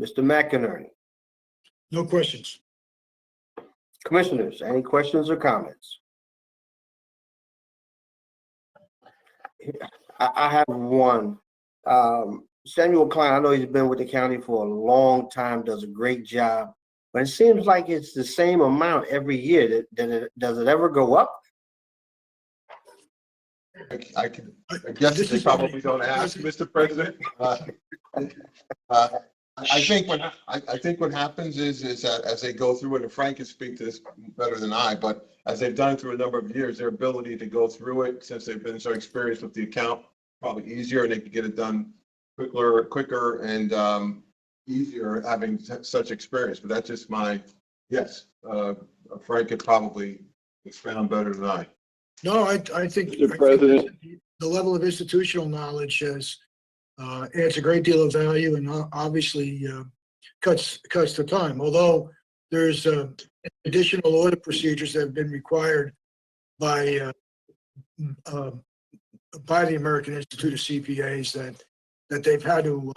Mr. McInerney. No questions. Commissioners, any questions or comments? I have one. Samuel Klein, I know he's been with the county for a long time, does a great job, but it seems like it's the same amount every year. Does it ever go up? I guess they probably don't ask, Mr. President. I think what happens is that as they go through it, and Frank can speak to this better than I, but as they've done through a number of years, their ability to go through it, since they've been so experienced with the account, probably easier, and they can get it done quicker and easier having such experience. But that's just my guess. Frank could probably expound better than I. No, I think Mr. President. the level of institutional knowledge has adds a great deal of value and obviously cuts the time. Although there's additional audit procedures that have been required by the American Institute of CPAs that they've had to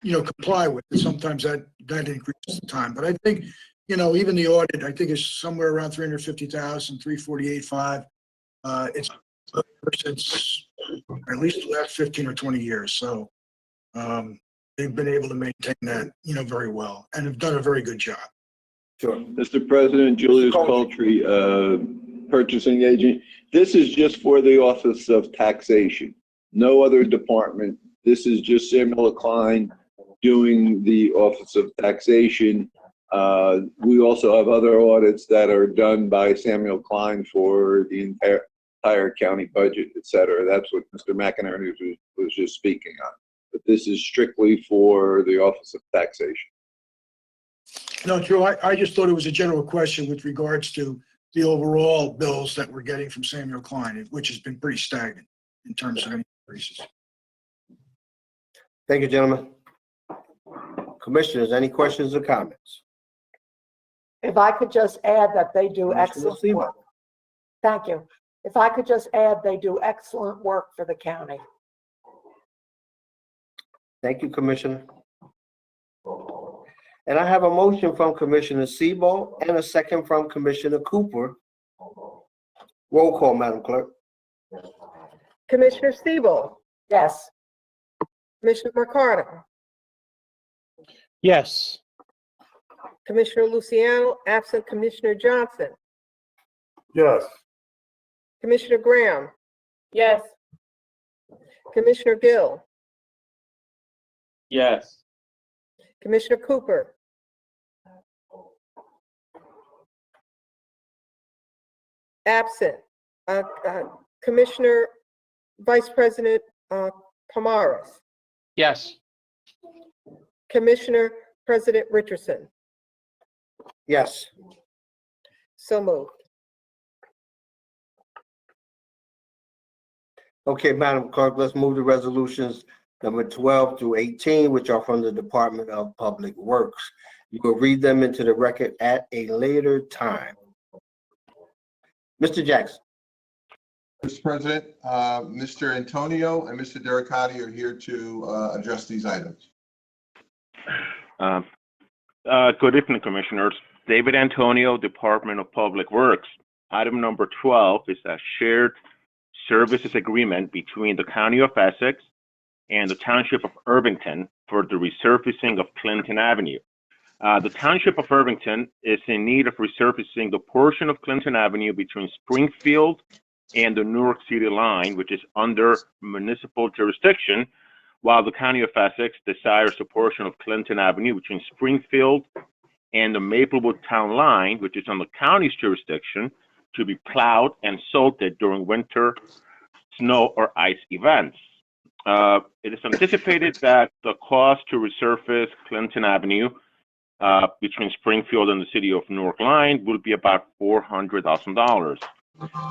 comply with. And sometimes that increases the time. But I think even the audit I think is somewhere around 350,000, 348.5. It's since at least the last 15 or 20 years. So they've been able to maintain that, very well and have done a very good job. Sure. Mr. President, Julius Coltree, purchasing agent. This is just for the Office of Taxation. No other department. This is just Samuel Klein doing the Office of Taxation. We also have other audits that are done by Samuel Klein for the entire county budget, et cetera. That's what Mr. McInerney was just speaking on. But this is strictly for the Office of Taxation. No, Drew, I just thought it was a general question with regards to the overall bills that we're getting from Samuel Klein, which has been pretty stagnant in terms of any increases. Thank you, gentlemen. Commissioners, any questions or comments? If I could just add that they do Commissioner excellent Sebo. work. Thank you. If I could just add, they do excellent work for the county. Thank you, Commissioner. And I have a motion from Commissioner Sebo and a second from Commissioner Cooper. Roll call, Madam Clerk. Commissioner Siebel, Yes. Commissioner Mercado, Yes. Commissioner Luciano, absent Commissioner Johnson, Yes. Commissioner Graham, Yes. Commissioner Gill, Yes. Commissioner Cooper, absent. Commissioner Vice President Kamaris, Yes. Commissioner President Richardson. Yes. So moved. Okay, Madam Clerk, let's move to resolutions number 12 through 18, which are from the Department of Public Works. You will read them into the record at a later time. Mr. Jackson. Mr. President, Mr. Antonio and Mr. Dericati are here to address these items. Good evening, Commissioners. David Antonio, Department of Public Works. Item number 12 is a shared services agreement between the County of Essex and the Township of Irvington for the resurfacing of Clinton Avenue. The Township of Irvington is in need of resurfacing the portion of Clinton Avenue between Springfield and the Newark City line, which is under municipal jurisdiction, while the County of Essex desires a portion of Clinton Avenue between Springfield and the Maplewood Town line, which is on the county's jurisdiction, to be plowed and salted during winter snow or ice events. It is anticipated that the cost to resurface Clinton Avenue between Springfield and the City of Newark line will be about $400,000.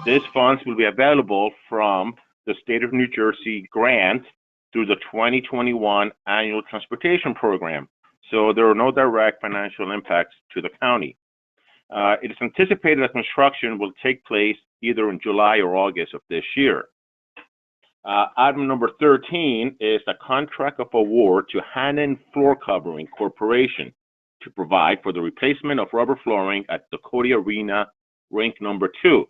These funds will be available from the State of New Jersey grant through the 2021 Annual Transportation Program. So there are no direct financial impacts to the county. It is anticipated that construction will take place either in July or August of this year. Item number 13 is a contract of award to Hannon Floor Covering Corporation to provide for the replacement of rubber flooring at the Cody Arena Rink number 2.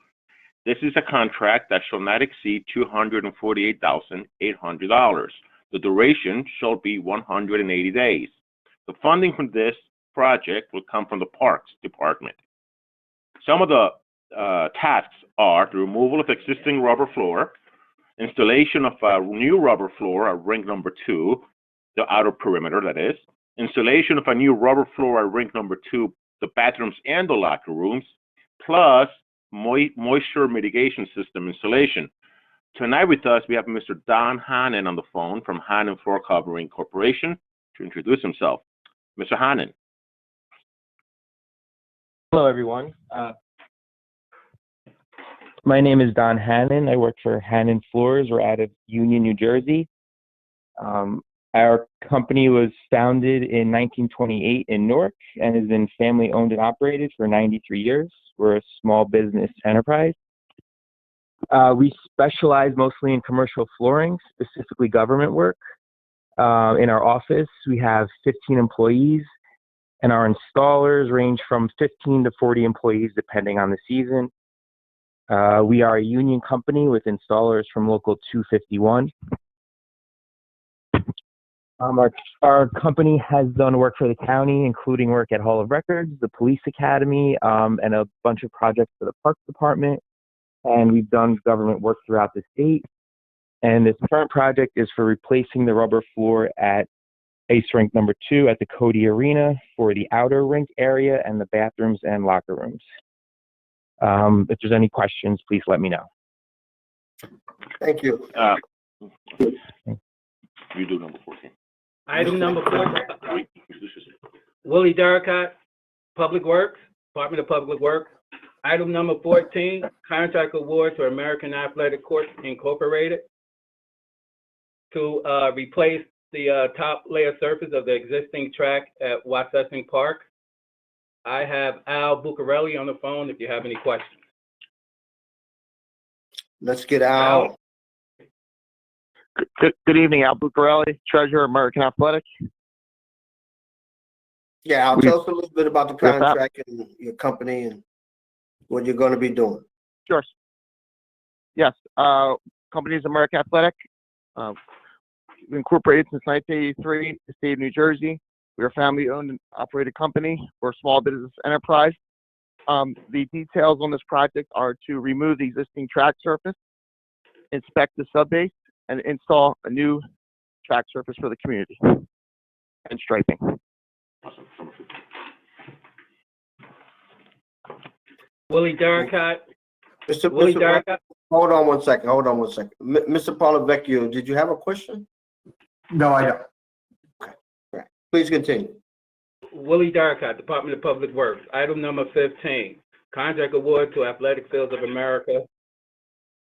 This is a contract that shall not exceed $248,800. The duration shall be 180 days. The funding from this project will come from the Parks Department. Some of the tasks are the removal of existing rubber floor, installation of a new rubber floor at rink number 2, the outer perimeter that is, installation of a new rubber floor at rink number 2, the bathrooms and the locker rooms, plus moisture mitigation system installation. Tonight with us, we have Mr. Don Hannon on the phone from Hannon Floor Covering Corporation to introduce himself. Mr. Hannon. Hello, everyone. My name is Don Hannon. I work for Hannon Floors. We're out of Union, New Jersey. Our company was founded in 1928 in Newark and has been family owned and operated for 93 years. We're a small business enterprise. We specialize mostly in commercial flooring, specifically government work. In our office, we have 15 employees, and our installers range from 15 to 40 employees depending on the season. We are a union company with installers from Local 251. Our company has done work for the county, including work at Hall of Records, the Police Academy, and a bunch of projects for the Parks Department. and we've done government work throughout the state. And this current project is for replacing the rubber floor at Ice Rink number 2 at the Cody Arena for the outer rink area and the bathrooms and locker rooms. If there's any questions, please let me know. Thank you. You do number 14. Item number 14, Willie Darcott, Public Works, Department of Public Works. Item number 14, contract award to American Athletic Courts Incorporated to replace the top layer surface of the existing track at Wassesing Park. I have Al Bucarelli on the phone if you have any questions. Let's get Al. Good evening, Al Bucarelli, Treasurer, American Athletic. Yeah, Al, tell us a little bit about the contract and your company and what you're going to be doing. Sure. Yes, company is American Athletic. We incorporated since 1983 in the state of New Jersey. We're a family-owned and operated company. We're a small business enterprise. The details on this project are to remove the existing track surface, inspect the subbase, and install a new track surface for the community and striping. Willie Darcott. Willie Darcott. Hold on one second. Mr. Polavecchio, did you have a question? No, I don't. Okay. Right. Please continue. Willie Darcott, Department of Public Works. Item number 15, contract award to Athletic Fields of America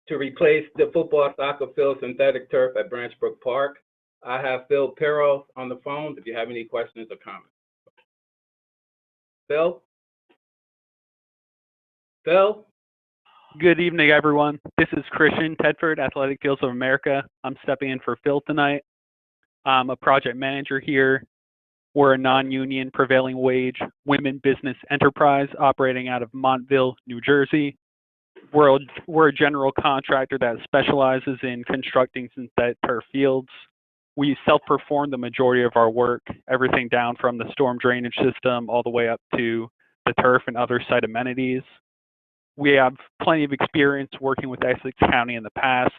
to replace the football soccer field synthetic turf at Branch Brook Park. I have Phil Perros on the phone if you have any questions or comments. Phil? Phil? Good evening, everyone. This is Christian Tedford, Athletic Fields of America. I'm stepping in for Phil tonight. I'm a project manager here. We're a non-union prevailing wage women business enterprise operating out of Montville, New Jersey. We're a general contractor that specializes in constructing synthetic turf fields. We self-perform the majority of our work, everything down from the storm drainage system all the way up to the turf and other site amenities. We have plenty of experience working with Essex County in the past.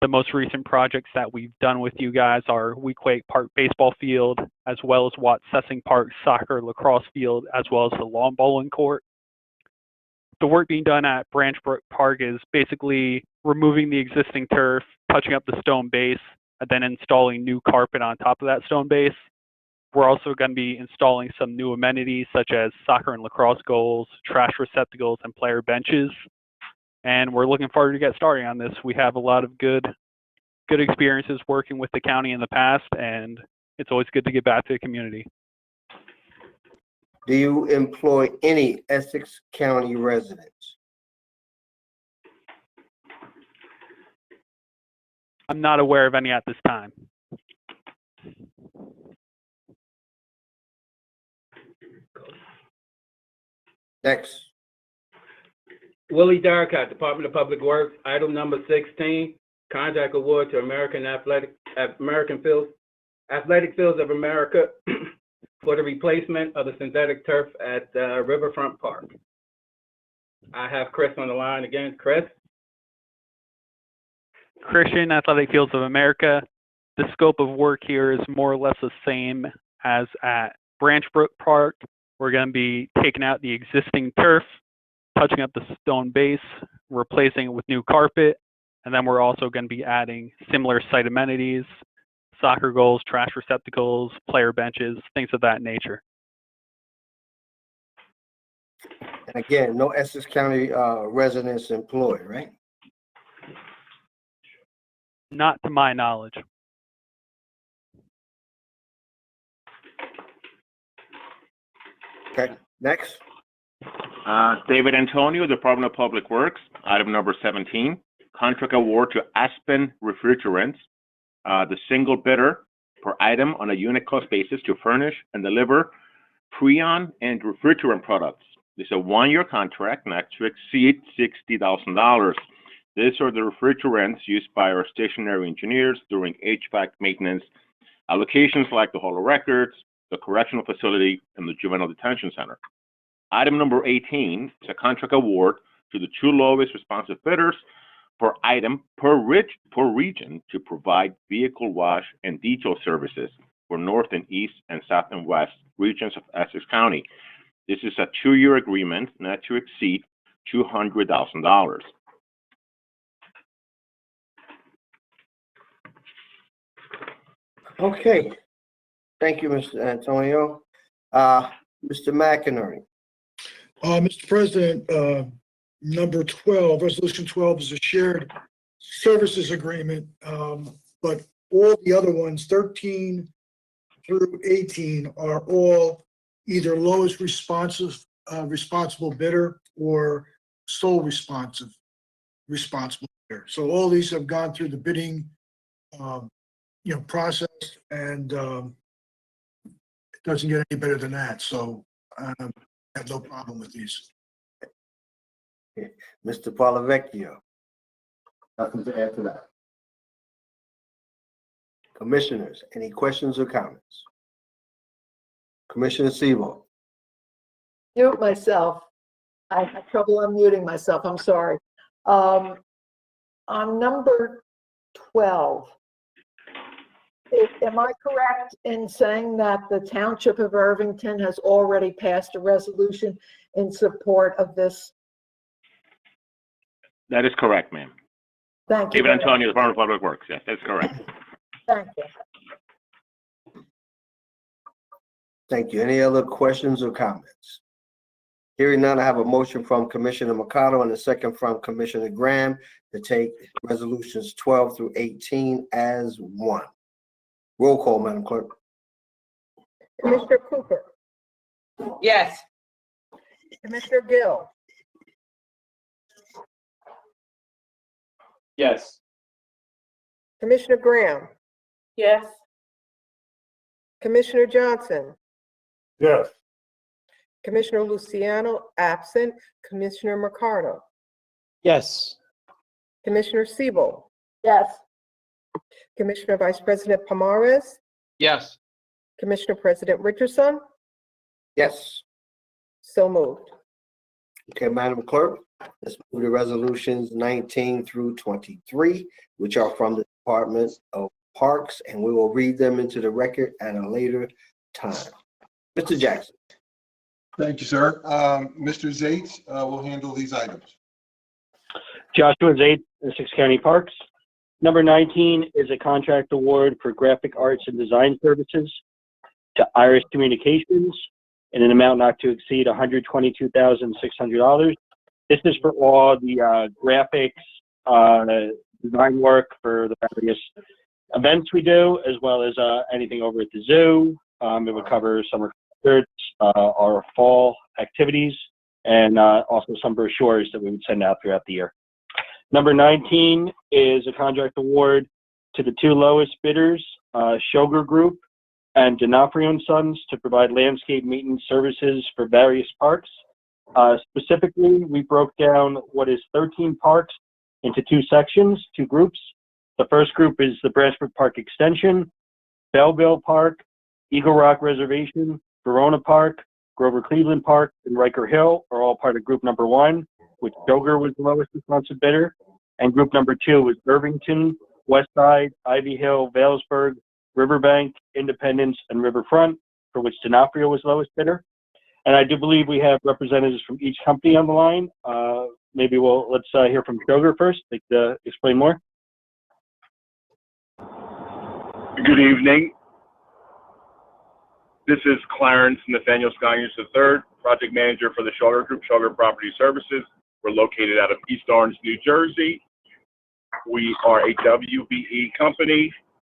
The most recent projects that we've done with you guys are Weequahic Park baseball field, as well as Wassesing Park soccer lacrosse field, as well as the lawn bowling court. The work being done at Branch Brook Park is basically removing the existing turf, touching up the stone base, and then installing new carpet on top of that stone base. We're also going to be installing some new amenities such as soccer and lacrosse goals, trash receptacles, and player benches. And we're looking forward to get starting on this. We have a lot of good experiences working with the county in the past, and it's always good to get back to the community. Do you employ any Essex County residents? I'm not aware of any at this time. Next. Willie Darcott, Department of Public Works. Item number 16, contract award to Athletic Fields of America for the replacement of the synthetic turf at Riverfront Park. I have Chris on the line again. Chris? Christian, Athletic Fields of America. The scope of work here is more or less the same as at Branch Brook Park. We're going to be taking out the existing turf, touching up the stone base, replacing it with new carpet, and then we're also going to be adding similar site amenities, soccer goals, trash receptacles, player benches, things of that nature. And again, no Essex County residents employed, right? Not to my knowledge. Okay, next. David Antonio, Department of Public Works. Item number 17, contract award to Aspen Refrigerants, the single bidder per item on a unit cost basis to furnish and deliver Freon and refrigerant products. This is a one-year contract not to exceed $60,000. These are the refrigerants used by our stationary engineers during HVAC maintenance at locations like the Hall of Records, the Correctional Facility, and the Juvenile Detention Center. Item number 18 is a contract award to the two lowest responsive bidders per item per region to provide vehicle wash and detail services for North and East and South and West regions of Essex County. This is a 2-year agreement not to exceed $200,000. Okay. Thank you, Mr. Antonio. Mr. McInerney. Mr. President, number 12, resolution 12 is a shared services agreement. But all the other ones, 13 through 18, are all either lowest responsible bidder or sole responsible bidder. So all these have gone through the bidding, process, and it doesn't get any better than that. So I have no problem with these. Mr. Polavecchio. Nothing to add to that. Commissioners, any questions or comments? Commissioner Sebo. Mute myself. I have trouble unmuting myself. I'm sorry. On number 12, am I correct in saying that the Township of Irvington has already passed a resolution in support of this? That is correct, ma'am. Thank you. David Antonio, Department of Public Works. Yes, that's correct. Thank you. Thank you. Any other questions or comments? Hearing none, I have a motion from Commissioner Mercado and a second from Commissioner Graham to take resolutions 12 through 18 as one. Roll call, Madam Clerk. Commissioner Cooper, Yes. Commissioner Gill, Yes. Commissioner Graham, Yes. Commissioner Johnson, Yes. Commissioner Luciano, absent, Commissioner Mercado, Yes. Commissioner Siebel, Yes. Commissioner Vice President Pomares, Yes. Commissioner President Richardson, Yes. so moved. Okay, Madam Clerk, let's move to resolutions 19 through 23, which are from the Department of Parks, and we will read them into the record at a later time. Mr. Jackson. Thank you, sir. Mr. Zates will handle these items. Joshua Zaid, Essex County Parks. Number 19 is a contract award for graphic arts and design services to Iris Communications in an amount not to exceed $122,600. This is for all the graphics, design work for the various events we do, as well as anything over at the zoo. It would cover summer concerts, our fall activities, and also some brochures that we would send out throughout the year. Number 19 is a contract award to the two lowest bidders, Shoger Group and D'Onofrio & Sons, to provide landscape maintenance services for various parks. Specifically, we broke down what is 13 parks into two sections, two groups. The first group is the Branchford Park Extension, Belleville Park, Eagle Rock Reservation, Verona Park, Grover Cleveland Park, and Riker Hill are all part of group number 1, which Shoger was the lowest responsive bidder. And group number 2 was Irvington, Westside, Ivy Hill, Valesburg, Riverbank, Independence, and Riverfront, for which D'Onofrio was lowest bidder. And I do believe we have representatives from each company on the line. Maybe let's hear from Shoger first, explain more. Good evening. This is Clarence Nathaniel Sconius III, Project Manager for the Shoger Group, Shoger Property Services. We're located out of East Orange, New Jersey. We are a WBE company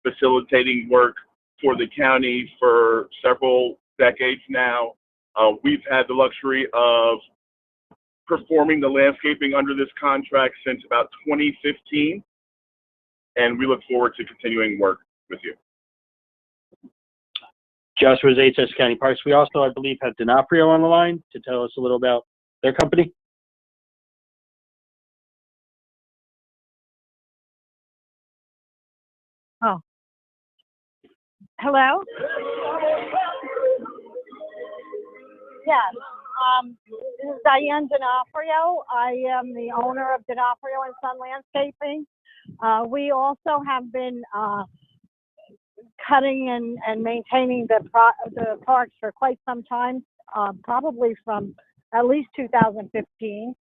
facilitating work for the county for several decades now. We've had the luxury of performing the landscaping under this contract since about 2015, and we look forward to continuing work with you. Joshua Zates, Essex County Parks. We also, I believe, have D'Onofrio on the line to tell us a little about their company. Oh. Hello? Yes. This is Diane D'Onofrio. I am the owner of D'Onofrio and Son Landscaping. We also have been cutting and maintaining the parks for quite some time, probably from at least 2015.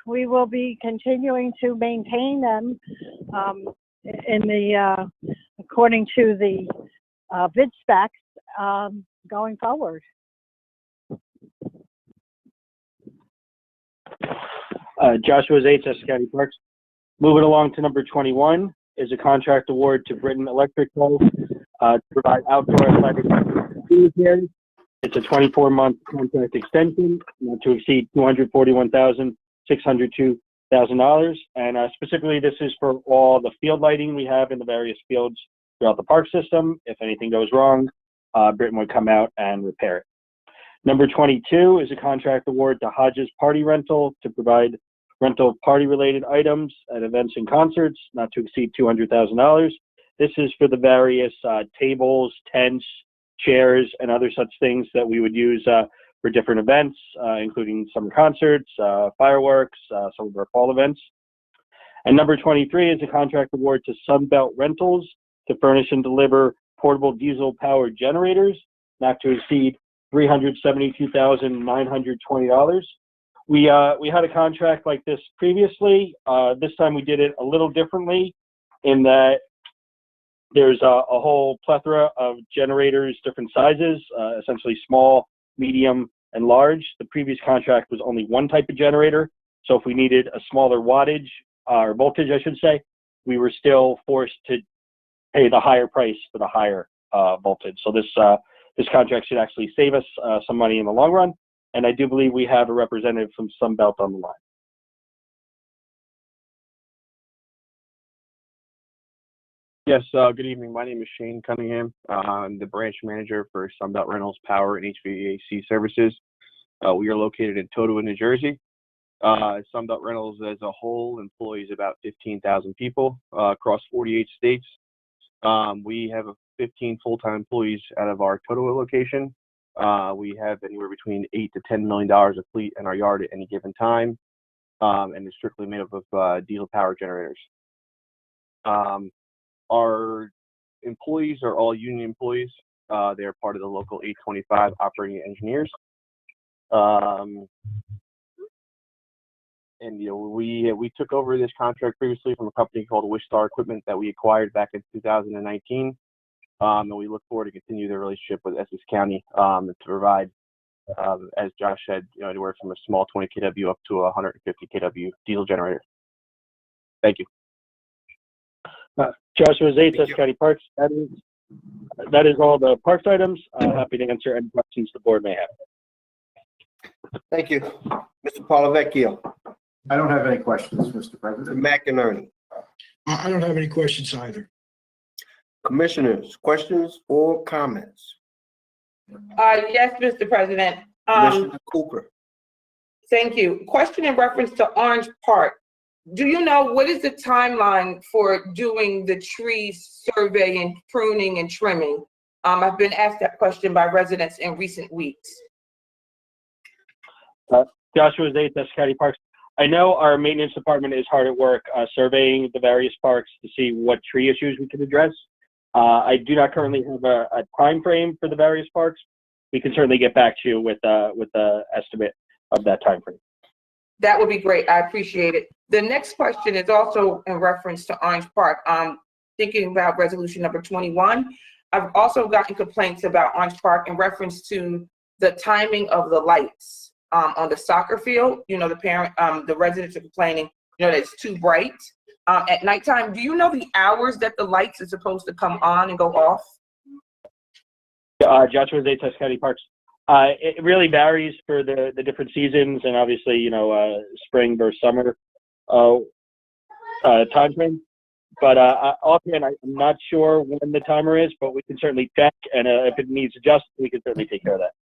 We will be continuing to maintain them according to the bid specs going forward. Joshua Zates, Essex County Parks. Moving along to number 21 is a contract award to Britain Electric Co. To provide outdoor athletic repairs. It's a 24-month contract extension, not to exceed $241,602,000. And specifically, this is for all the field lighting we have in the various fields throughout the park system. If anything goes wrong, Britain would come out and repair it. Number 22 is a contract award to Hodges Party Rental to provide rental party-related items at events and concerts, not to exceed $200,000. This is for the various tables, tents, chairs, and other such things that we would use for different events, including summer concerts, fireworks, some of our fall events. And number 23 is a contract award to Sunbelt Rentals to furnish and deliver portable diesel-powered generators, not to exceed $372,920. We had a contract like this previously. This time we did it a little differently in that there's a whole plethora of generators, different sizes, essentially small, medium, and large. The previous contract was only one type of generator. So if we needed a smaller wattage, or voltage, I should say, we were still forced to pay the higher price for the higher voltage. So this contract should actually save us some money in the long run. And I do believe we have a representative from Sunbelt on the line. Yes, good evening. My name is Shane Cunningham. I'm the branch manager for Sunbelt Rentals Power and HVAC Services. We are located in Totowa, New Jersey. Sunbelt Rentals as a whole employs about 15,000 people across 48 states. We have 15 full-time employees out of our Totowa location. We have anywhere between $8 to $10 million of fleet in our yard at any given time, and it's strictly made up of diesel power generators. Our employees are all union employees. They are part of the local 825 operating engineers. And we took over this contract previously from a company called Wishstar Equipment that we acquired back in 2019. And we look forward to continue the relationship with Essex County to provide, as Josh said, anywhere from a small 20 kW up to a 150 kW diesel generator. Thank you. Joshua Zates, Essex County Parks. That is all the parks items. I'm happy to answer any questions the board may have. Thank you. Mr. Polavecchio. I don't have any questions, Mr. President. McInerney. I don't have any questions either. Commissioners, questions or comments? Yes, Mr. President. Commissioner Cooper. Thank you. Question in reference to Orange Park. Do you know what is the timeline for doing the tree survey and pruning and trimming? I've been asked that question by residents in recent weeks. Joshua Zates, Essex County Parks. I know our maintenance department is hard at work surveying the various parks to see what tree issues we can address. I do not currently have a time frame for the various parks. We can certainly get back to you with the estimate of that time frame. That would be great. I appreciate it. The next question is also in reference to Orange Park. Thinking about resolution number 21. I've also gotten complaints about Orange Park in reference to the timing of the lights on the soccer field. The residents are complaining, that it's too bright at nighttime. Do you know the hours that the lights are supposed to come on and go off? Joshua Zates, Essex County Parks. It really varies for the different seasons, and obviously, spring versus summer time frame. But offhand, I'm not sure when the timer is, but we can certainly check, and if it needs adjustment, we can certainly take care of that.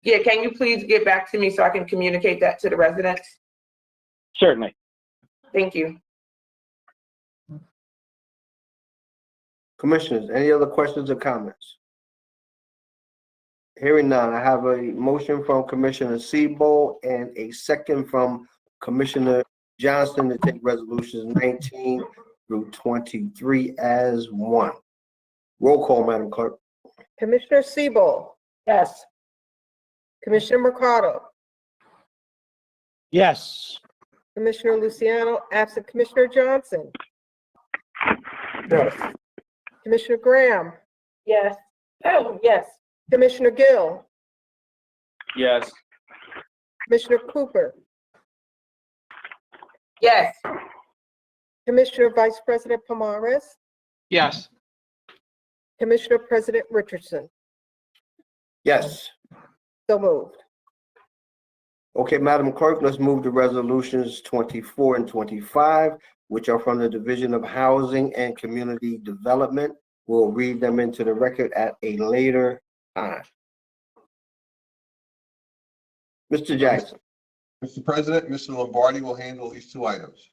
Yeah, can you please get back to me so I can communicate that to the residents? Certainly. Thank you. Commissioners, any other questions or comments? Hearing none, I have a motion from Commissioner Sebo and a second from Commissioner Johnson to take resolutions 19 through 23 as one. Roll call, Madam Clerk. Commissioner Siebel, Yes. Commissioner Mercado, Yes. Commissioner Luciano, absent Commissioner Johnson, Yes. Commissioner Graham, Yes. Oh, yes. Commissioner Gill, Yes. Commissioner Cooper, Yes. Commissioner Vice President Pomares, Yes. Commissioner President Richardson. Yes. So moved. Okay, Madam Clerk, let's move to resolutions 24 and 25, which are from the Division of Housing and Community Development. We'll read them into the record at a later time. Mr. Jackson. Mr. President, Mr. Lombardi will handle these two items.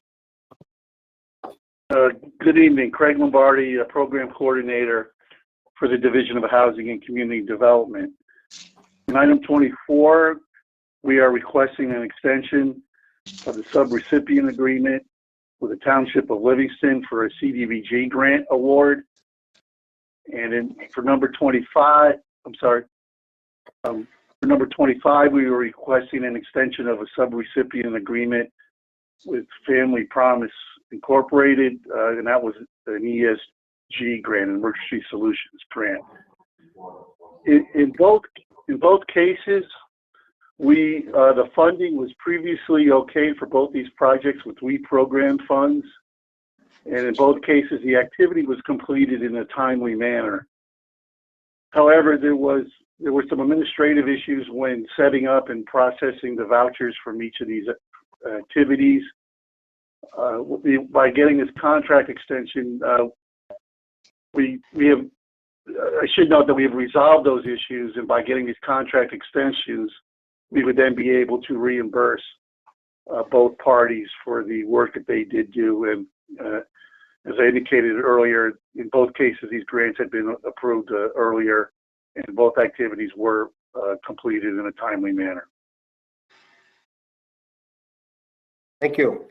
Good evening, Craig Lombardi, Program Coordinator for the Division of Housing and Community Development. In item 24, we are requesting an extension of the subrecipient agreement with the Township of Livingston for a CDBG grant award. And for number 25, for number 25, we were requesting an extension of a subrecipient agreement with Family Promise Incorporated, and that was an ESG grant, an Emergency Solutions grant. In both cases, the funding was previously okayed for both these projects with WE program funds, and in both cases, the activity was completed in a timely manner. However, there were some administrative issues when setting up and processing the vouchers from each of these activities. By getting this contract extension, we have. I should note that we have resolved those issues, and by getting these contract extensions, we would then be able to reimburse both parties for the work that they did do. And as I indicated earlier, in both cases, these grants had been approved earlier, and both activities were completed in a timely manner. Thank you.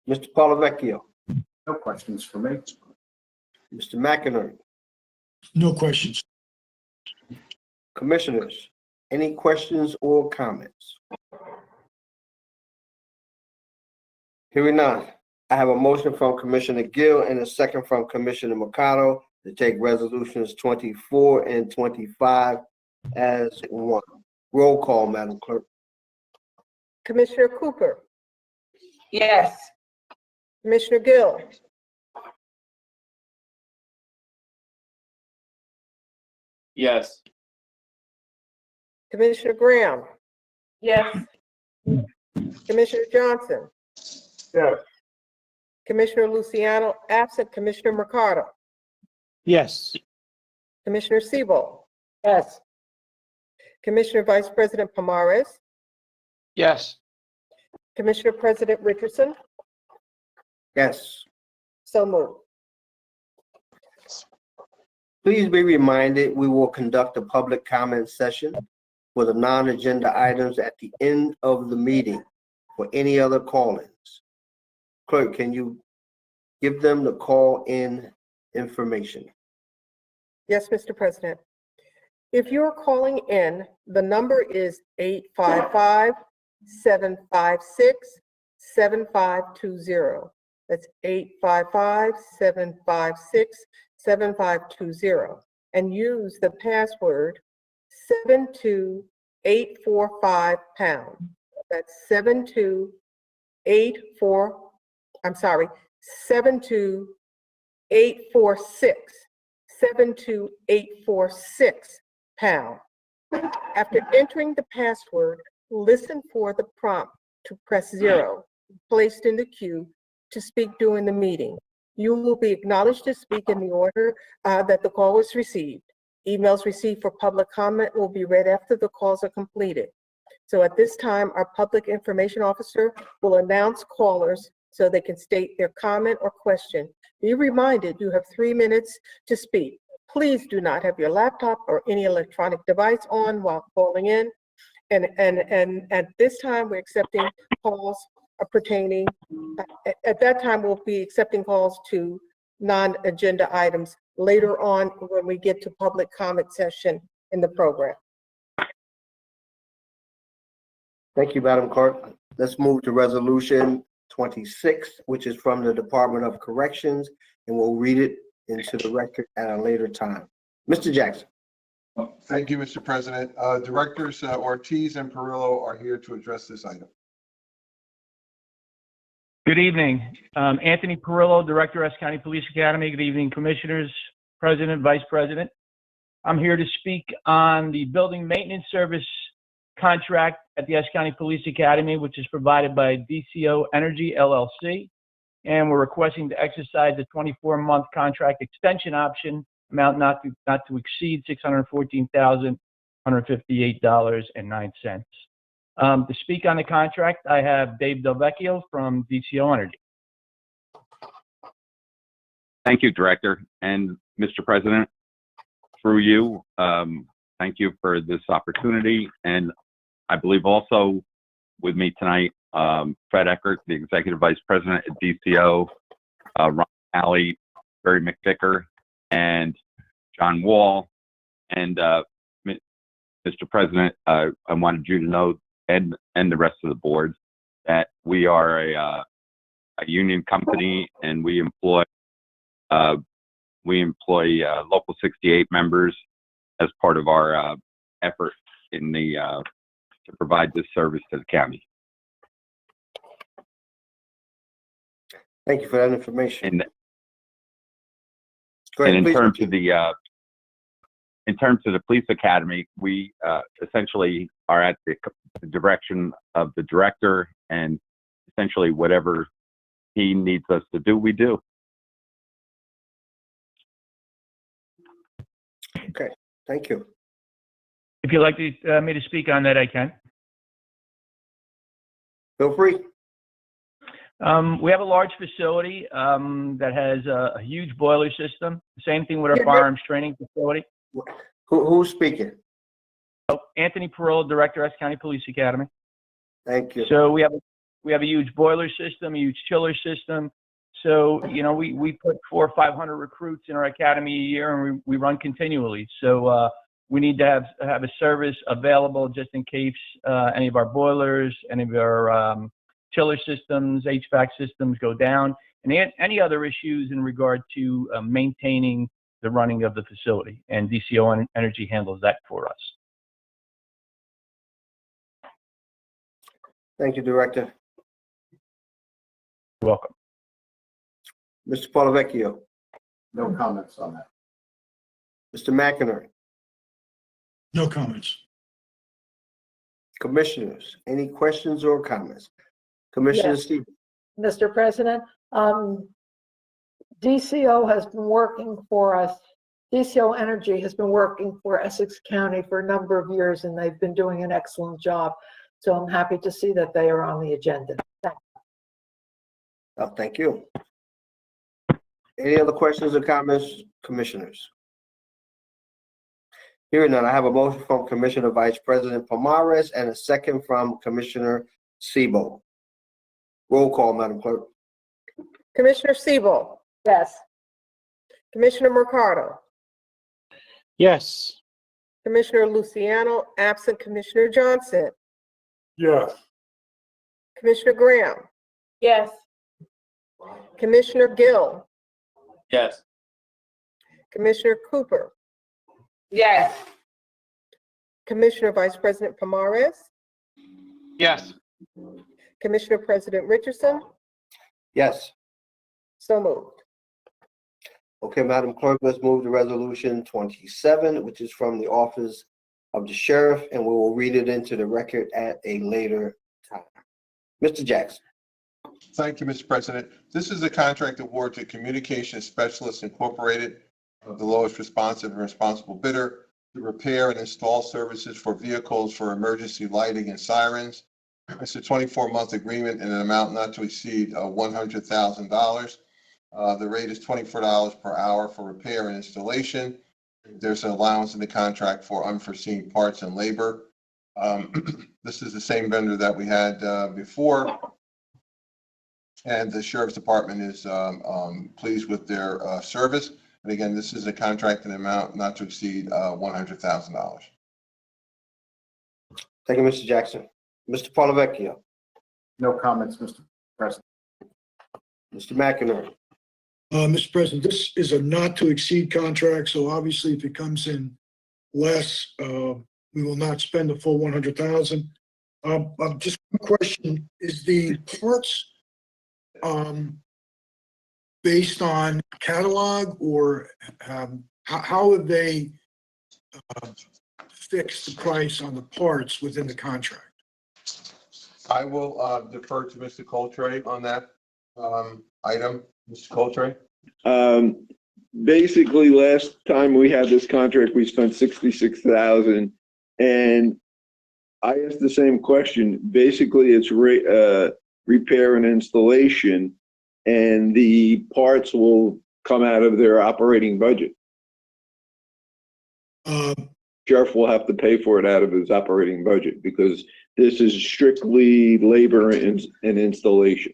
Mr. Polavecchio. No questions for me. Mr. McInerney. No questions. Commissioners, any questions or comments? Hearing none, I have a motion from Commissioner Gill and a second from Commissioner Mercado to take resolutions 24 and 25 as one. Roll call, Madam Clerk. Commissioner Cooper, Yes. Commissioner Gill, Yes. Commissioner Graham, Yes. Commissioner Johnson, Yes. Commissioner Luciano, absent Commissioner Mercado, Yes. Commissioner Siebel, Yes. Commissioner Vice President Pomares, Yes. Commissioner President Richardson. Yes. So moved. Please be reminded, we will conduct a public comment session for the non-agenda items at the end of the meeting for any other call-ins. Clerk, can you give them the call-in information? Yes, Mr. President. If you're calling in, the number is 855-756-7520. That's 855-756-7520. And use the password 72845#. That's 72846. 72846#. After entering the password, listen for the prompt to press 0, placed in the queue to speak during the meeting. You will be acknowledged to speak in the order that the call was received. Emails received for public comment will be read after the calls are completed. So at this time, our public information officer will announce callers so they can state their comment or question. Be reminded you have 3 minutes to speak. Please do not have your laptop or any electronic device on while calling in. And at this time, we're accepting calls pertaining, at that time, we'll be accepting calls to non-agenda items later on when we get to public comment session in the program. Thank you, Madam Clerk. Let's move to Resolution 26, which is from the Department of Corrections, and we'll read it into the record at a later time. Mr. Jackson. Thank you, Mr. President. Directors Ortiz and Perillo are here to address this item. Good evening. Anthony Perillo, Director, Essex County Police Academy. Good evening, Commissioners, President, Vice President. I'm here to speak on the building maintenance service contract at the Essex County Police Academy, which is provided by DCO Energy, LLC. And we're requesting to exercise a 24-month contract extension option, amount not to exceed $614,158.09. To speak on the contract, I have Dave Delvecchio from DCO Energy. Thank you, Director. And Mr. President, through you, thank you for this opportunity. And I believe also with me tonight, Fred Eckert, the Executive Vice President at DCO, Ron Alley, Barry McVicker, and John Wall. And Mr. President, I wanted you to know, and the rest of the board, that we are a union company, and we employ Local 68 members as part of our effort in the to provide this service to the county. Thank you for that information. And in terms of the police academy, we essentially are at the direction of the director, and essentially whatever he needs us to do, we do. Okay, thank you. If you'd like me to speak on that, I can. Feel free. We have a large facility that has a huge boiler system. Same thing with our firearms training facility. Who's speaking? Oh, Anthony Perillo, Director, Essex County Police Academy. Thank you. So we have a huge boiler system, a huge chiller system. So, you know, we put 400 or 500 recruits in our academy a year, and we run continually. So we need to have a service available just in case any of our boilers, any of our chiller systems, HVAC systems go down, and any other issues in regard to maintaining the running of the facility. And DCO Energy handles that for us. Thank you, Director. You're welcome. Mr. Polavecchio. No comments on that. Mr. McInerney. No comments. Commissioners, any questions or comments? Commissioner Yes. Stevens. Mr. President, DCO has been working for us. DCO Energy has been working for Essex County for a number of years, and they've been doing an excellent job. So I'm happy to see that they are on the agenda. Thank you. Oh, thank you. Any other questions or comments, commissioners? Hearing none, I have a motion from Commissioner Vice President Pomares and a second from Commissioner Sebo. Roll call, Madam Clerk. Commissioner Siebel. Yes. Commissioner Mercado. Yes. Commissioner Luciano, absent Commissioner Johnson. Yes. Commissioner Graham. Yes. Commissioner Gill. Yes. Commissioner Cooper. Yes. Commissioner Vice President Pomares. Yes. Commissioner President Richardson. Yes. So moved. Okay, Madam Clerk, let's move to Resolution 27, which is from the Office of the Sheriff, and we will read it into the record at a later time. Mr. Jackson. Thank you, Mr. President. This is a contract award to Communications Specialists Incorporated, the lowest responsive and responsible bidder, to repair and install services for vehicles for emergency lighting and sirens. It's a 24-month agreement in an amount not to exceed $100,000. The rate is $24 per hour for repair and installation. There's an allowance in the contract for unforeseen parts and labor. This is the same vendor that we had before. And the Sheriff's Department is pleased with their service. And again, this is a contract in amount not to exceed $100,000. Thank you, Mr. Jackson. Mr. Polavecchio. No comments, Mr. President. Mr. McInerney. Mr. President, this is a not to exceed contract, so obviously if it comes in less, we will not spend the full 100,000. Just one question, is the parts based on catalog, or how have they fixed the price on the parts within the contract? I will defer to Mr. Coltrane on that item. Mr. Coltrane? Basically, last time we had this contract, we spent $66,000, and I asked the same question. Basically, it's repair and installation, and the parts will come out of their operating budget. Sheriff will have to pay for it out of his operating budget because this is strictly labor and installation.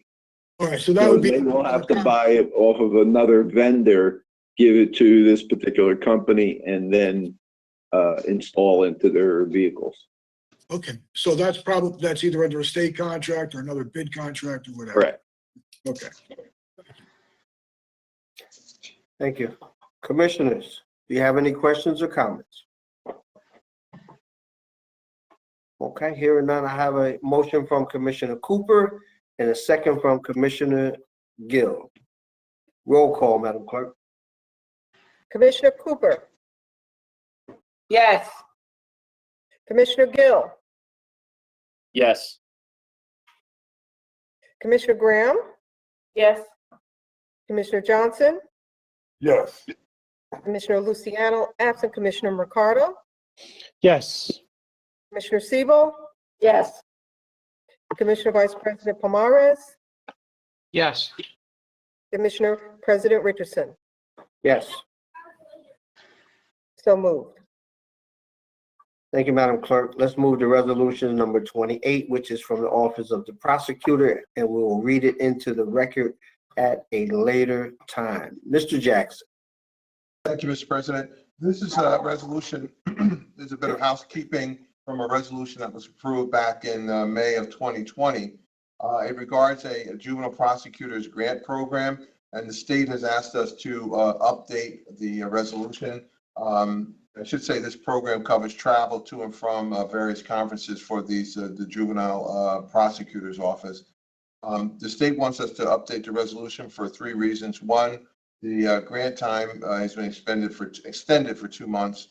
All right, so that would be. They will have to buy it off of another vendor, give it to this particular company, and then install into their vehicles. Okay, so that's either under a state contract or another bid contract or whatever. Correct. Okay. Thank you. Commissioners, do you have any questions or comments? Okay, hearing none, I have a motion from Commissioner Cooper and a second from Commissioner Gill. Roll call, Madam Clerk. Commissioner Cooper, Yes. Commissioner Gill, Yes. Commissioner Graham, Yes. Commissioner Johnson, Yes. Commissioner Luciano, absent Commissioner Mercado, Yes. Commissioner Siebel, Yes. Commissioner Vice President Pomares, Yes. Commissioner President Richardson. Yes. So moved. Thank you, Madam Clerk. Let's move to resolution number 28, which is from the Office of the Prosecutor, and we will read it into the record at a later time. Mr. Jackson. Thank you, Mr. President. This is a resolution, there's a bit of housekeeping from a resolution that was approved back in May of 2020. It regards a juvenile prosecutor's grant program, and the state has asked us to update the resolution. I should say this program covers travel to and from various conferences for these the juvenile prosecutor's office. The state wants us to update the resolution for 3 reasons. One, the grant time has been extended for 2 months.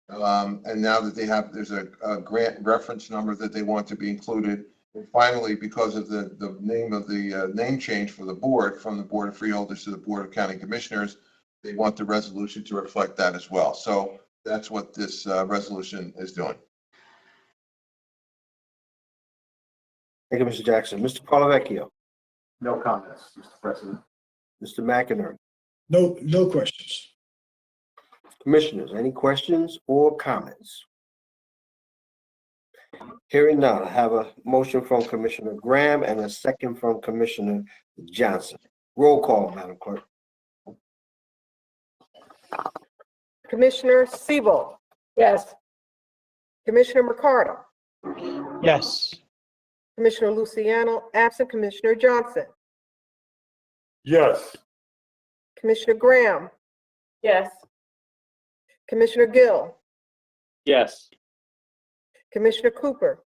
And now that there's a grant reference number that they want to be included. And finally, because of the name of the name change for the board, from the Board of Freeholders to the Board of County Commissioners, they want the resolution to reflect that as well. So that's what this resolution is doing. Thank you, Mr. Jackson. Mr. Polavecchio. No comments, Mr. President. Mr. McInerney. No questions. Commissioners, any questions or comments? Hearing none, I have a motion from Commissioner Graham and a second from Commissioner Johnson. Roll call, Madam Clerk. Commissioner Siebel, Yes. Commissioner Mercado, Yes. Commissioner Luciano, absent Commissioner Johnson, Yes. Commissioner Graham, Yes. Commissioner Gill, Yes. Commissioner Cooper,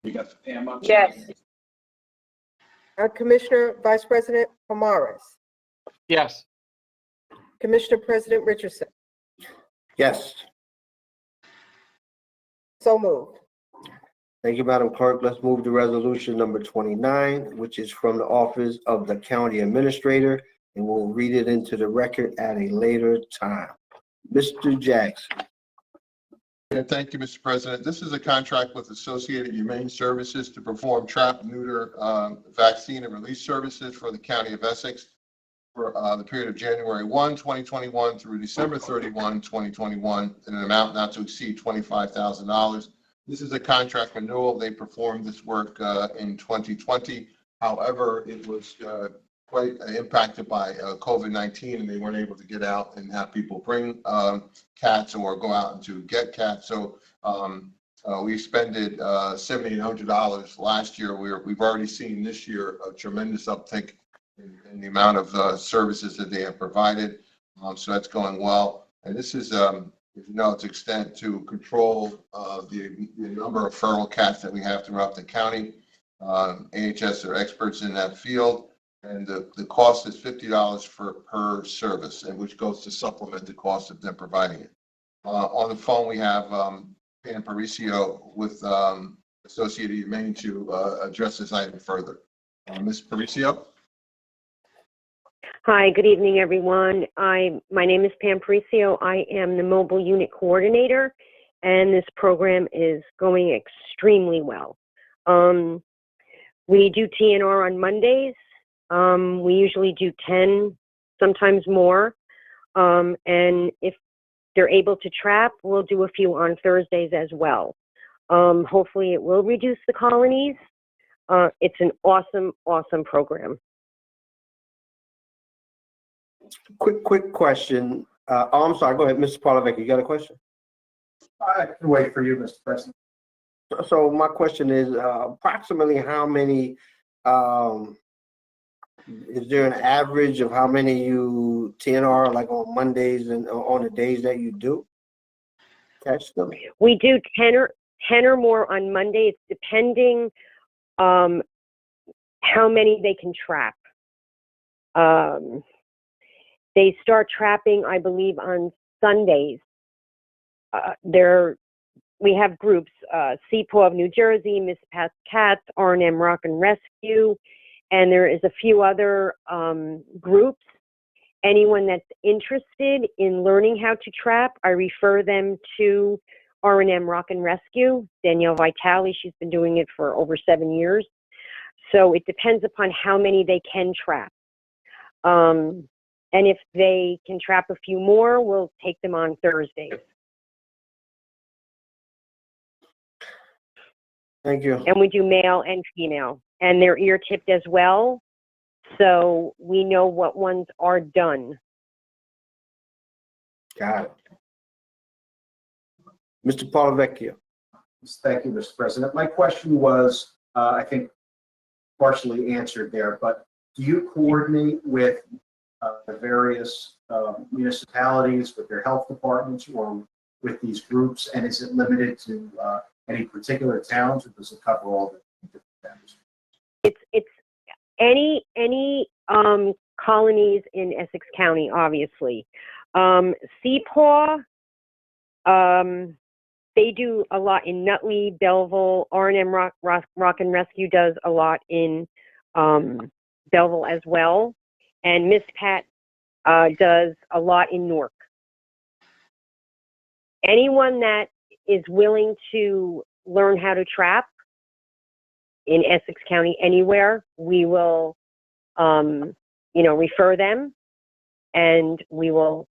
You got the Pam up? Yes. Commissioner Vice President Pomares, Yes. Commissioner President Richardson. Yes. So moved. Thank you, Madam Clerk. Let's move to resolution number 29, which is from the Office of the County Administrator, and we'll read it into the record at a later time. Mr. Jackson. Yeah, thank you, Mr. President. This is a contract with Associated Humane Services to perform trap, neuter, vaccine and release services for the County of Essex. for the period of January 1, 2021 through December 31, 2021, in an amount not to exceed $25,000. This is a contract renewal. They performed this work in 2020. However, it was quite impacted by COVID-19, and they weren't able to get out and have people bring cats or go out and to get cats. So we expended $7,800 last year. We've already seen this year a tremendous uptick in the amount of services that they have provided. So that's going well. And this is, if you know, its extent to control the number of feral cats that we have throughout the county. AHS are experts in that field. And the cost is $50 per service, and which goes to supplement the cost of them providing it. On the phone, we have Pam Paricio with Associated Humane to address this item further. Ms. Paricio? Hi, good evening, everyone. My name is Pam Paricio. I am the mobile unit coordinator, and this program is going extremely well. We do TNR on Mondays. We usually do 10, sometimes more. And if they're able to trap, we'll do a few on Thursdays as well. Hopefully it will reduce the colonies. It's an awesome, awesome program. Quick question. I'm sorry, go ahead, Mr. Polovec, you got a question? I can wait for you, Mr. President. So my question is, approximately how many, is there an average of how many you TNR like on Mondays and on the days that you do catch them? We do 10 or more on Mondays, depending how many they can trap. They start trapping, I believe, on Sundays. We have groups, CPAW of New Jersey, Miss Pat's Cats, R&M Rock and Rescue, and there is a few other groups. Anyone that's interested in learning how to trap, I refer them to R&M Rock and Rescue. Danielle Vitale, she's been doing it for over 7 years. So it depends upon how many they can trap. And if they can trap a few more, we'll take them on Thursdays. Thank you. And we do male and female, and they're ear tipped as well, so we know what ones are done. Got it. Mr. Polovecchio. Thank you, Mr. President. My question was, I think, partially answered there, but do you coordinate with the various municipalities, with their health departments, or with these groups? And is it limited to any particular towns, or does it cover all the different towns? It's any colonies in Essex County, obviously. CPAW, they do a lot in Nutley, Belleville. R&M Rock and Rescue does a lot in Belleville as well. And Miss Pat does a lot in Newark. Anyone that is willing to learn how to trap in Essex County anywhere, we will, refer them, and we will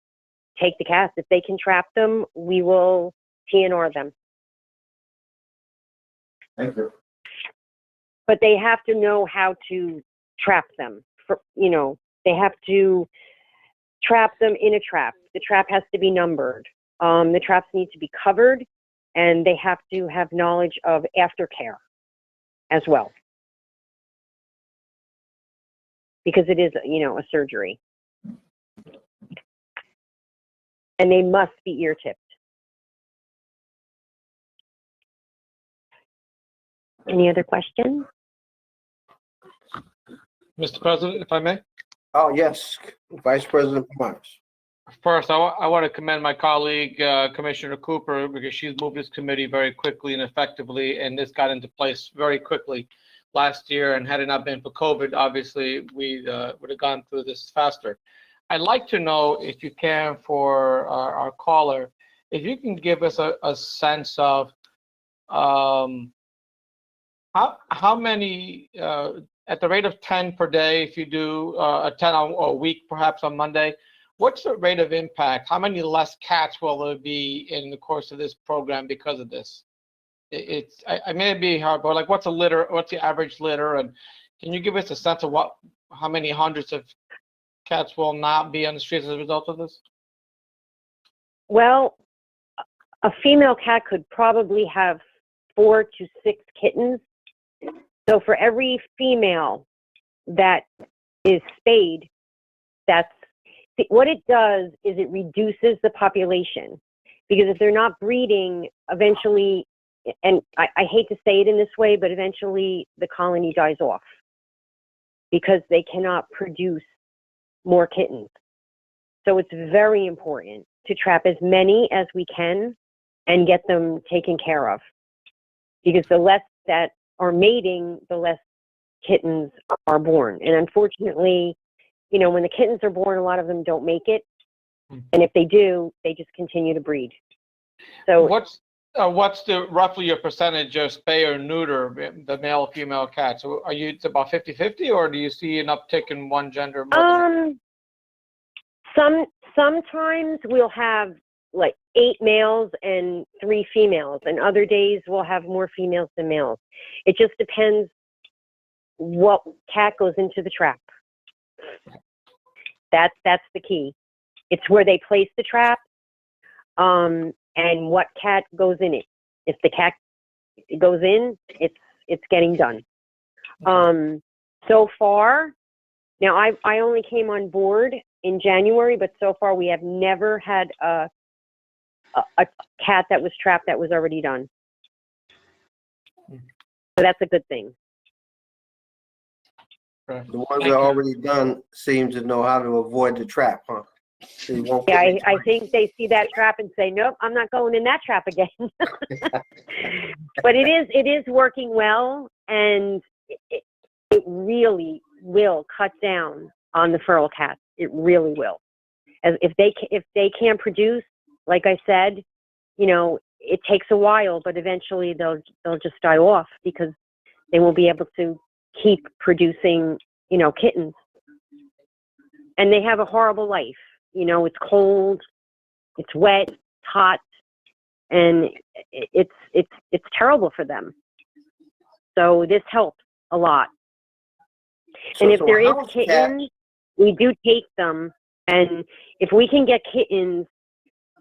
take the cats. If they can trap them, we will TNR them. Thank you. But they have to know how to trap them. They have to trap them in a trap. The trap has to be numbered. The traps need to be covered, and they have to have knowledge of aftercare as well. Because it is, a surgery. And they must be ear tipped. Any other questions? Mr. President, if I may? Oh, yes, Vice President Myers. First, I want to commend my colleague, Commissioner Cooper, because she's moved this committee very quickly and effectively, and this got into place very quickly last year. And had it not been for COVID, obviously, we would have gone through this faster. I'd like to know, if you can, for our caller, if you can give us a sense of how many at the rate of 10 per day, if you do a 10 a week, perhaps on Monday, what's the rate of impact? How many less cats will there be in the course of this program because of this? I may be hard, but like, what's a litter? What's the average litter? And can you give us a sense of how many hundreds of cats will not be on the streets as a result of this? Well, a female cat could probably have 4 to 6 kittens. So for every female that is spayed, what it does is it reduces the population. Because if they're not breeding, eventually, and I hate to say it in this way, but eventually the colony dies off because they cannot produce more kittens. So it's very important to trap as many as we can and get them taken care of. Because the less that are mating, the less kittens are born. And unfortunately, when the kittens are born, a lot of them don't make it. And if they do, they just continue to breed. So what's roughly your percentage of spay or neuter, the male female cats? So are you, it's about 50-50, or do you see an uptick in one gender more sometimes we'll have like 8 males and 3 females, and other days we'll have more females than males. It just depends what cat goes into the trap. That's the key. It's where they place the trap, and what cat goes in it. If the cat goes in, it's getting done. So far, now I only came on board in January, but so far we have never had a cat that was trapped that was already done. So that's a good thing. The ones that are already done seem to know how to avoid the trap, huh? Yeah, I think they see that trap and say, nope, I'm not going in that trap again. But it is working well, and it really will cut down on the feral cats. It really will. As if they can't produce, like I said, it takes a while, but eventually they'll just die off because they won't be able to keep producing, kittens. And they have a horrible life. It's cold, it's wet, it's hot, and it's terrible for them. So this helps a lot. And if there is kittens, we do take them. And if we can get kittens,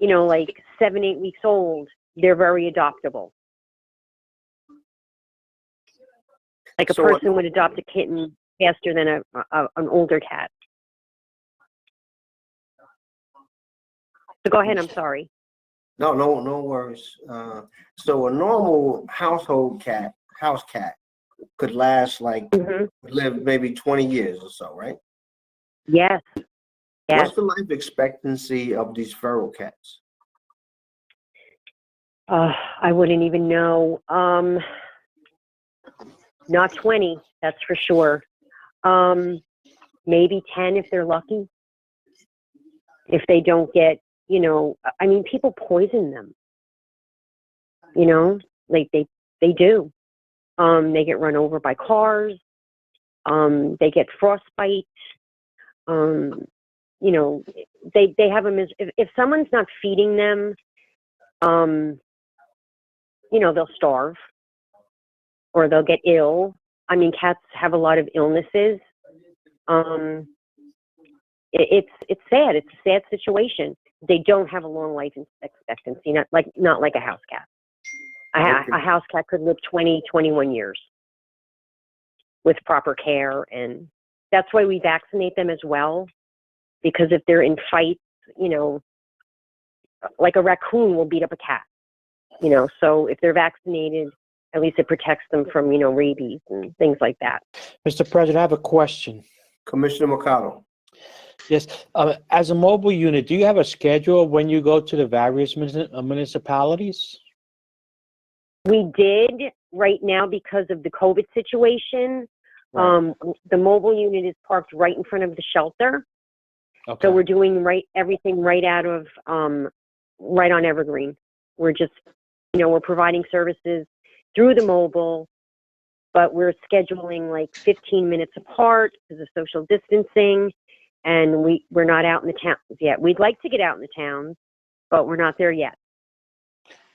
like 7-8 weeks old, they're very adoptable. Like a person would adopt a kitten faster than an older cat. So go ahead, I'm sorry. No worries. So a normal house cat could last live maybe 20 years or so, right? Yes. What's the life expectancy of these feral cats? I wouldn't even know. Not 20, that's for sure. Maybe 10 if they're lucky. If they don't get, people poison them. Like they do. They get run over by cars. They get frostbite. They have if someone's not feeding them, they'll starve or they'll get ill. Cats have a lot of illnesses. It's sad. It's a sad situation. They don't have a long life expectancy, not like a house cat. A house cat could live 20, 21 years with proper care, and that's why we vaccinate them as well. Because if they're in fights, like a raccoon will beat up a cat, so if they're vaccinated, at least it protects them from, rabies and things like that. Mr. President, I have a question. Commissioner Mercado. Yes. As a mobile unit, do you have a schedule when you go to the various municipalities? We did right now because of the COVID situation. Right. The mobile unit is parked right in front of the shelter. Okay. So we're doing everything right out of, right on Evergreen. We're just, we're providing services through the mobile, but we're scheduling like 15 minutes apart because of social distancing, and we're not out in the towns yet. We'd like to get out in the towns, but we're not there yet.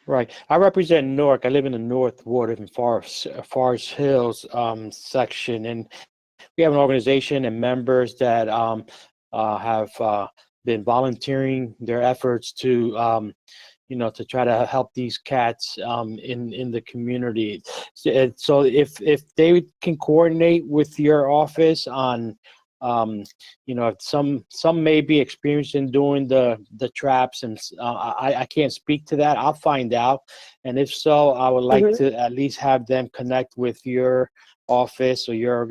Right. I represent Newark. I live in the North Ward in Forest Hills section, and we have an organization and members that have been volunteering their efforts to to try to help these cats in the community. So if they can coordinate with your office on if some may be experienced in doing the traps, and I can't speak to that. I'll find out, and if so, I would like to at least have them connect with your office or your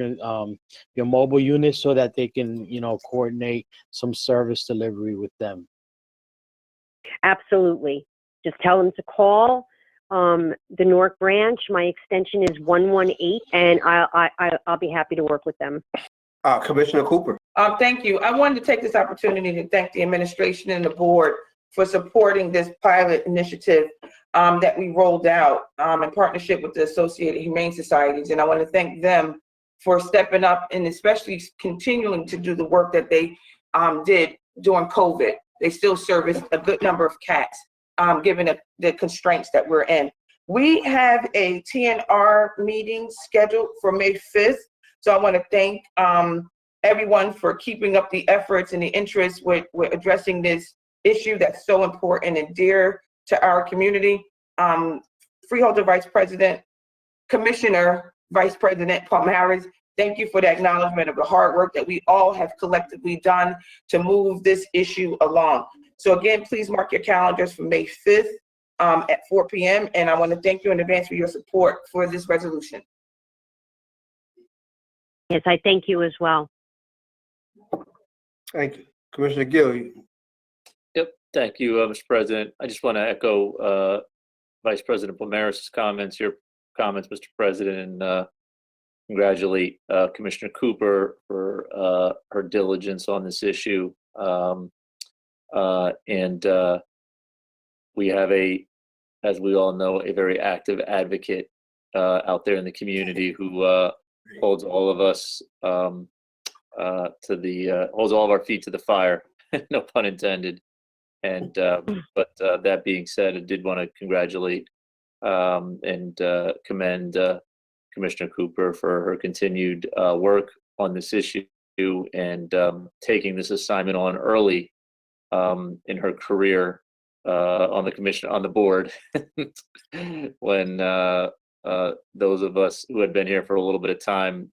mobile unit so that they can coordinate some service delivery with them. Absolutely. Just tell them to call the Newark branch. My extension is 118, and I'll be happy to work with them. Commissioner Cooper. Thank you. I wanted to take this opportunity to thank the administration and the board for supporting this pilot initiative that we rolled out in partnership with the Associated Humane Societies. And I want to thank them for stepping up and especially continuing to do the work that they did during COVID. They still serviced a good number of cats, given the constraints that we're in. We have a TNR meeting scheduled for May 5th. So I want to thank everyone for keeping up the efforts and the interest with addressing this issue that's so important and dear to our community. Freeholder Vice President, Commissioner Vice President Palmares, thank you for the acknowledgement of the hard work that we all have collectively done to move this issue along. So again, please mark your calendars for May 5th at 4 p.m. And I want to thank you in advance for your support for this resolution. Yes, I thank you as well. Thank you. Commissioner Gill. Yep, thank you, Mr. President. I just want to echo Vice President Palmares' comments, your comments, Mr. President, and congratulate Commissioner Cooper for her diligence on this issue. We have as we all know, a very active advocate out there in the community who holds all of us holds all of our feet to the fire, no pun intended. And but that being said, I did want to congratulate and commend Commissioner Cooper for her continued work on this issue and taking this assignment on early in her career on the board when those of us who had been here for a little bit of time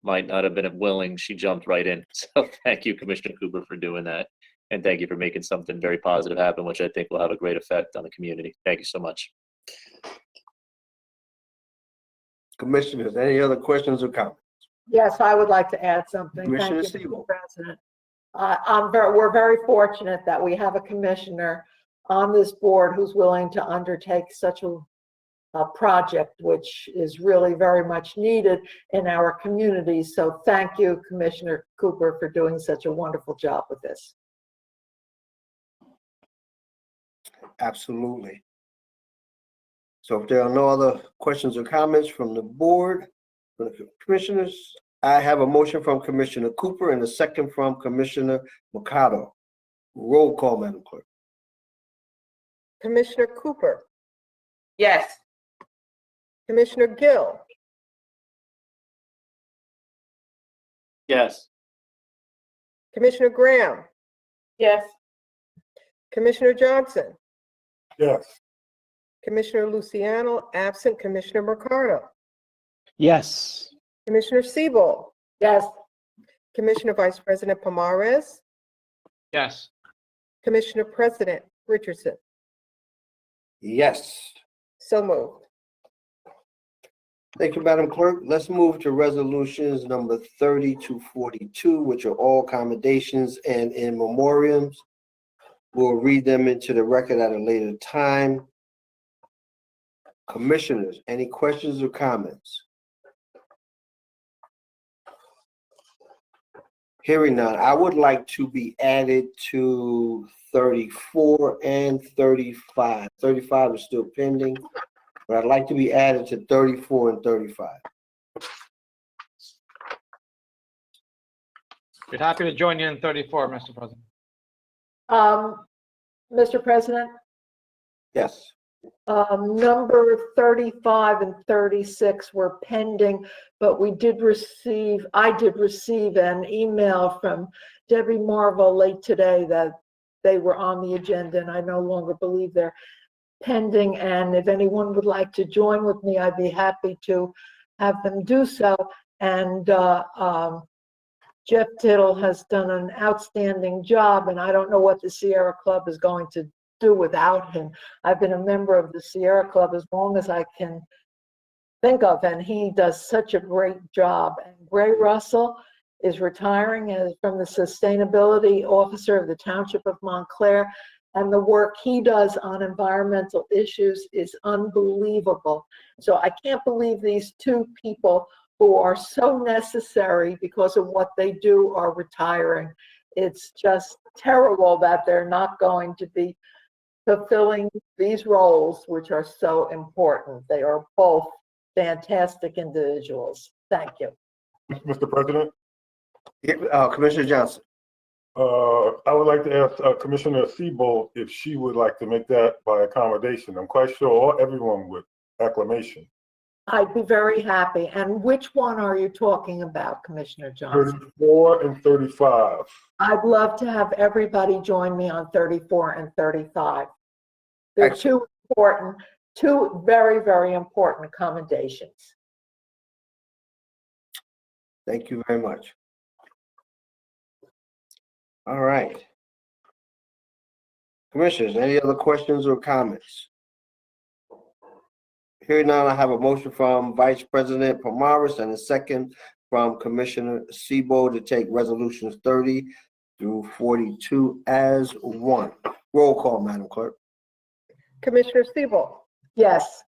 might not have been willing. She jumped right in. So thank you, Commissioner Cooper, for doing that. And thank you for making something very positive happen, which I think will have a great effect on the community. Thank you so much. Commissioners, any other questions or comments? Yes, I would like to add something. Commissioner Thank you, Steele. Mr. President. We're very fortunate that we have a commissioner on this board who's willing to undertake such a project, which is really very much needed in our community. So thank you, Commissioner Cooper, for doing such a wonderful job with this. Absolutely. So if there are no other questions or comments from the board, from the commissioners, I have a motion from Commissioner Cooper and a second from Commissioner Mercado. Roll call, Madam Clerk. Commissioner Cooper, Yes. Commissioner Gill, Yes. Commissioner Graham, Yes. Commissioner Johnson, Yes. Commissioner Luciano, absent Commissioner Mercado, Yes. Commissioner Siebel, Yes. Commissioner Vice President Palmares, Yes. Commissioner President Richardson. Yes. So moved. Thank you, Madam Clerk. Let's move to resolutions number 30 to 42, which are all commendations and in memoriams. We'll read them into the record at a later time. Commissioners, any questions or comments? Hearing none, I would like to be added to 34 and 35. 35 is still pending, but I'd like to be added to 34 and 35. Be happy to join you in 34, Mr. President. Mr. President, Yes. number 35 and 36 were pending, but I did receive an email from Debbie Marvel late today that they were on the agenda, and I no longer believe they're pending. And if anyone would like to join with me, I'd be happy to have them do so. And Jeff Tittle has done an outstanding job, and I don't know what the Sierra Club is going to do without him. I've been a member of the Sierra Club as long as I can think of, and he does such a great job. And Gray Russell is retiring as from the Sustainability Officer of the Township of Montclair, and the work he does on environmental issues is unbelievable. So I can't believe these two people who are so necessary because of what they do are retiring. It's just terrible that they're not going to be fulfilling these roles, which are so important. They are both fantastic individuals. Thank you. Mr. President, Commissioner Johnson. I would like to ask Commissioner Sebo if she would like to make that by accommodation. I'm quite sure everyone would, acclamation. I'd be very happy. And which one are you talking about, Commissioner Johnson? 34 and 35. I'd love to have everybody join me on 34 and 35. They're two very, very important accommodations. Thank you very much. All right. Commissioners, any other questions or comments? Hearing none, I have a motion from Vice President Pomaris and a second from Commissioner Sebo to take resolutions 30 through 42 as one. Roll call, Madam Clerk. Commissioner Sebo, Yes.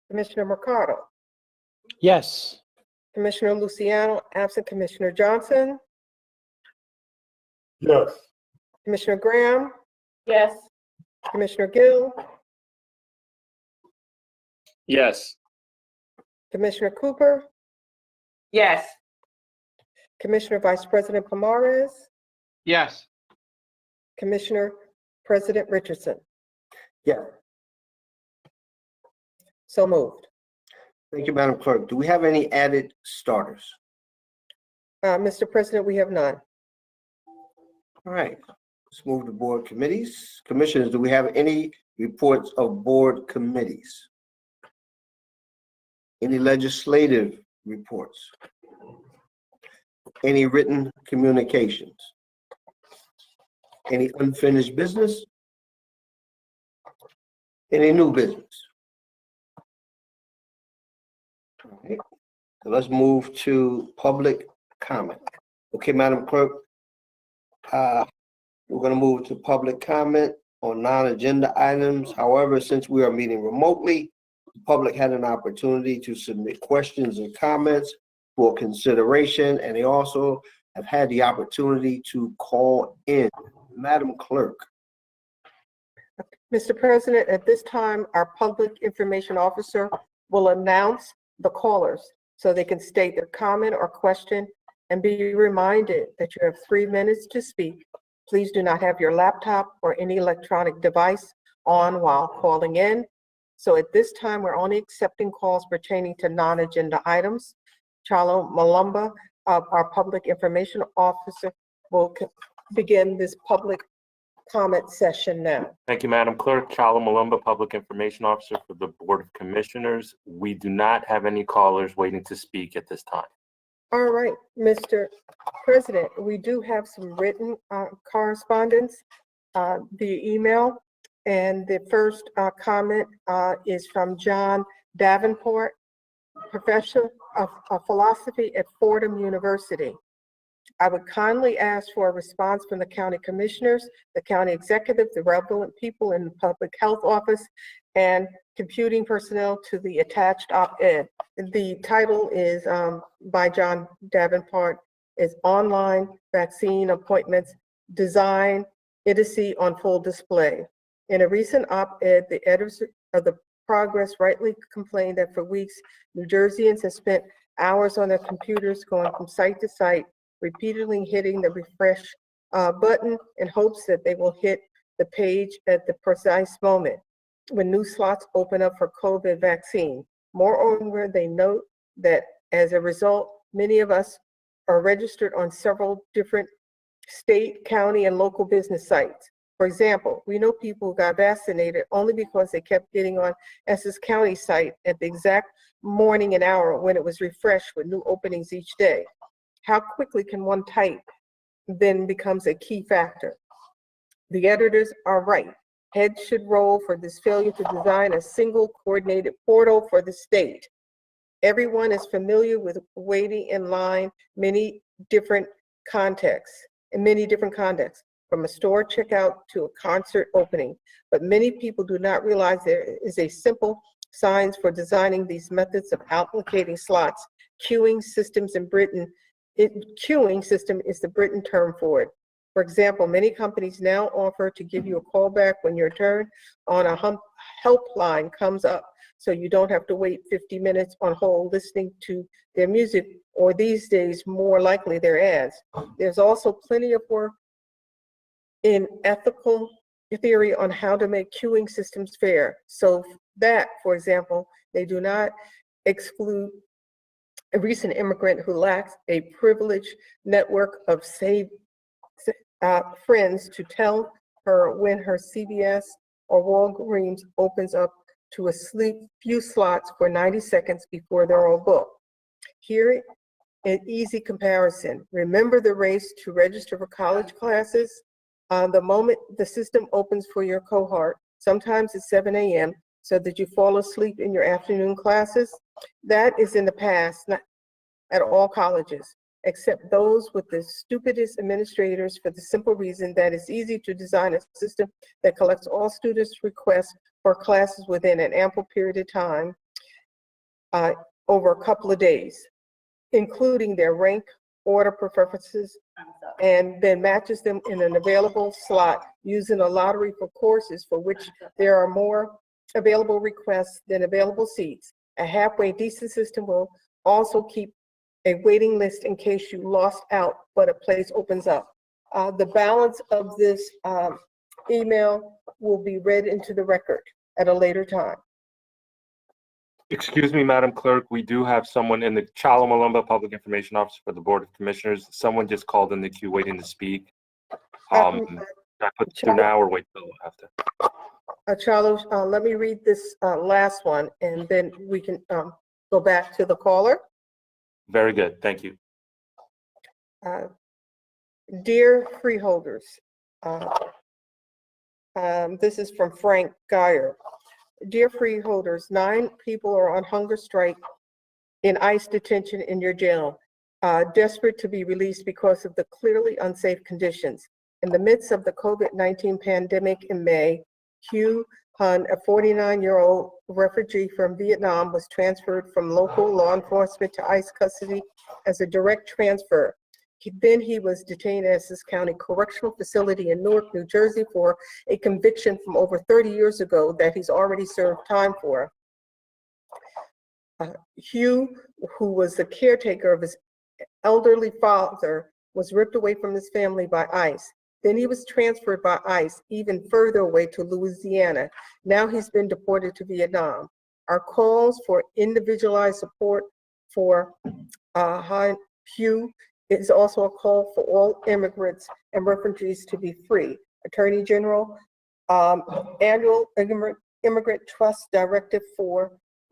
Commissioner Mercado, Yes. Commissioner Luciano, absent Commissioner Johnson, Yes. Commissioner Graham, Yes. Commissioner Gill, Yes. Commissioner Cooper, Yes. Commissioner Vice President Pomares, Yes. Commissioner President Richardson. Yeah. So moved. Thank you, Madam Clerk. Do we have any added starters? Mr. President, we have none. All right, let's move to board committees. Commissioners, do we have any reports of board committees? Any legislative reports? Any written communications? Any unfinished business? Any new business? All right, so let's move to public comment. Okay, Madam Clerk, we're going to move to public comment on non-agenda items. However, since we are meeting remotely, the public had an opportunity to submit questions and comments for consideration, and they also have had the opportunity to call in. Madam Clerk. Mr. President, at this time, our public information officer will announce the callers so they can state their comment or question and be reminded that you have 3 minutes to speak. Please do not have your laptop or any electronic device on while calling in. So at this time, we're only accepting calls pertaining to non-agenda items. Chalo Malumba, our public information officer, will begin this public comment session now. Thank you, Madam Clerk. Chalo Malumba, Public Information Officer for the Board of Commissioners. We do not have any callers waiting to speak at this time. All right, Mr. President, we do have some written correspondence via email. And the first comment is from John Davenport, Professor of Philosophy at Fordham University. I would kindly ask for a response from the county commissioners, the county executive, the relevant people in the public health office, and computing personnel to the attached op-ed. The title is by John Davenport, is Online Vaccine Appointments Design Idiocy on Full Display. In a recent op-ed, the editor of the Progress rightly complained that for weeks, New Jerseyans have spent hours on their computers going from site to site repeatedly hitting the refresh button in hopes that they will hit the page at the precise moment when new slots open up for COVID vaccine. Moreover, they note that as a result, many of us are registered on several different state, county, and local business sites. For example, we know people who got vaccinated only because they kept getting on Essex County site at the exact morning and hour when it was refreshed with new openings each day. How quickly can one type then becomes a key factor. The editors are right. Heads should roll for this failure to design a single coordinated portal for the state. Everyone is familiar with waiting in line in many different contexts, from a store checkout to a concert opening. But many people do not realize there is a simple science for designing these methods of allocating slots. Queuing systems in Britain, queuing system is the Britain term for it. For example, many companies now offer to give you a call back when your turn on a helpline comes up, so you don't have to wait 50 minutes on hold listening to their music, or these days, more likely their ads. There's also plenty of work in ethical theory on how to make queuing systems fair, so that, for example, they do not exclude a recent immigrant who lacks a privileged network of friends to tell her when her CVS or Walgreens opens up to a few slots for 90 seconds before they're all booked. Here, an easy comparison. Remember the race to register for college classes? The moment the system opens for your cohort, sometimes it's 7 a.m., so that you fall asleep in your afternoon classes, that is in the past, not at all colleges, except those with the stupidest administrators, for the simple reason that it's easy to design a system that collects all students' requests for classes within an ample period of time over a couple of days, including their rank, order preferences, and then matches them in an available slot using a lottery for courses for which there are more available requests than available seats. A halfway decent system will also keep a waiting list in case you lost out, but a place opens up. The balance of this email will be read into the record at a later time. Excuse me, Madam Clerk, we do have someone in the Chalamalumba Public Information Officer for the Board of Commissioners. Someone just called in the queue waiting to speak. Can I put through now or wait till after? Charlo, let me read this last one, and then we can go back to the caller. Very good, thank you. Dear freeholders, this is from Frank Geyer. Dear freeholders, 9 people are on hunger strike in ICE detention in your jail, desperate to be released because of the clearly unsafe conditions. In the midst of the COVID-19 pandemic in May, Hugh Hun, a 49-year-old refugee from Vietnam, was transferred from local law enforcement to ICE custody as a direct transfer. Then he was detained at Essex County Correctional Facility in Newark, New Jersey for a conviction from over 30 years ago that he's already served time for. Hugh, who was the caretaker of his elderly father, was ripped away from his family by ICE. Then he was transferred by ICE even further away to Louisiana. Now he's been deported to Vietnam. Our calls for individualized support for Hugh is also a call for all immigrants and refugees to be free. Attorney General, annual immigrant trust directive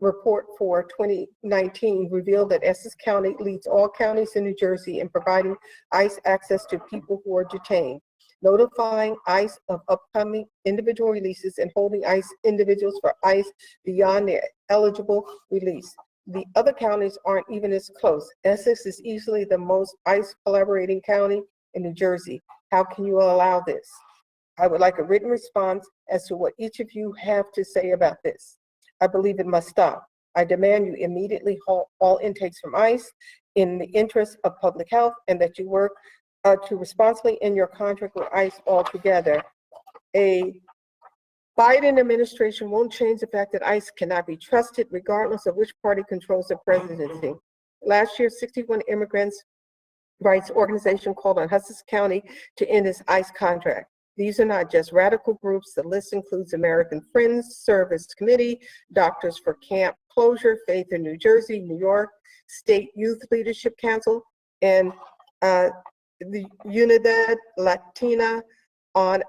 report for 2019 revealed that Essex County leads all counties in New Jersey in providing ICE access to people who are detained, notifying ICE of upcoming individual releases, and holding ICE individuals for ICE beyond their eligible release. The other counties aren't even as close. Essex is easily the most ICE collaborating county in New Jersey. How can you allow this? I would like a written response as to what each of you have to say about this. I believe it must stop. I demand you immediately halt all intakes from ICE in the interest of public health, and that you work to responsibly end your contract with ICE altogether. A Biden administration won't change the fact that ICE cannot be trusted regardless of which party controls the presidency. Last year, 61 immigrants rights organization called on Essex County to end its ICE contract. These are not just radical groups. The list includes American Friends Service Committee, Doctors for Camp Closure, Faith in New Jersey, New York, State Youth Leadership Council, and the Unidad Latina on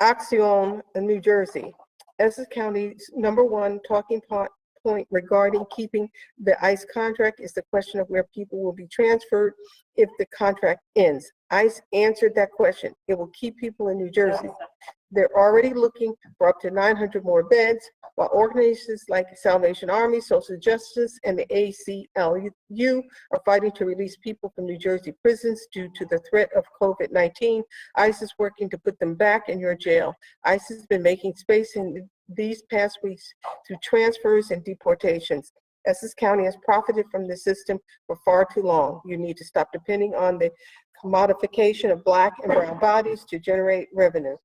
Acción in New Jersey. Essex County's #1 talking point regarding keeping the ICE contract is the question of where people will be transferred if the contract ends. ICE answered that question. It will keep people in New Jersey. They're already looking for up to 900 more beds, while organizations like Salvation Army, Social Justice, and the ACLU are fighting to release people from New Jersey prisons due to the threat of COVID-19. ICE is working to put them back in your jail. ICE has been making space in these past weeks through transfers and deportations. Essex County has profited from the system for far too long. You need to stop depending on the commodification of Black and brown bodies to generate revenue.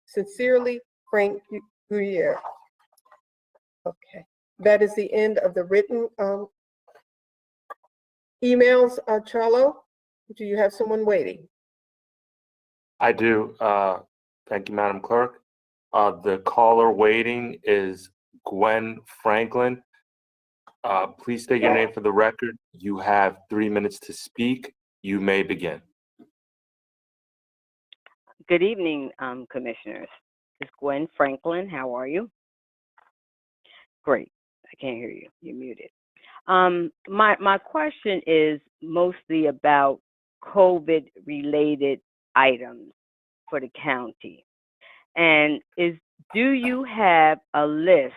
Sincerely, Frank Guerriere. Okay, that is the end of the written emails. Charlo, do you have someone waiting? I do. Thank you, Madam Clerk. The caller waiting is Gwen Franklin. Please state your name for the record. You have 3 minutes to speak. You may begin. Good evening, commissioners. It's Gwen Franklin. How are you? Great. I can't hear you. You're muted. My question is mostly about COVID-related items for the county. And do you have a list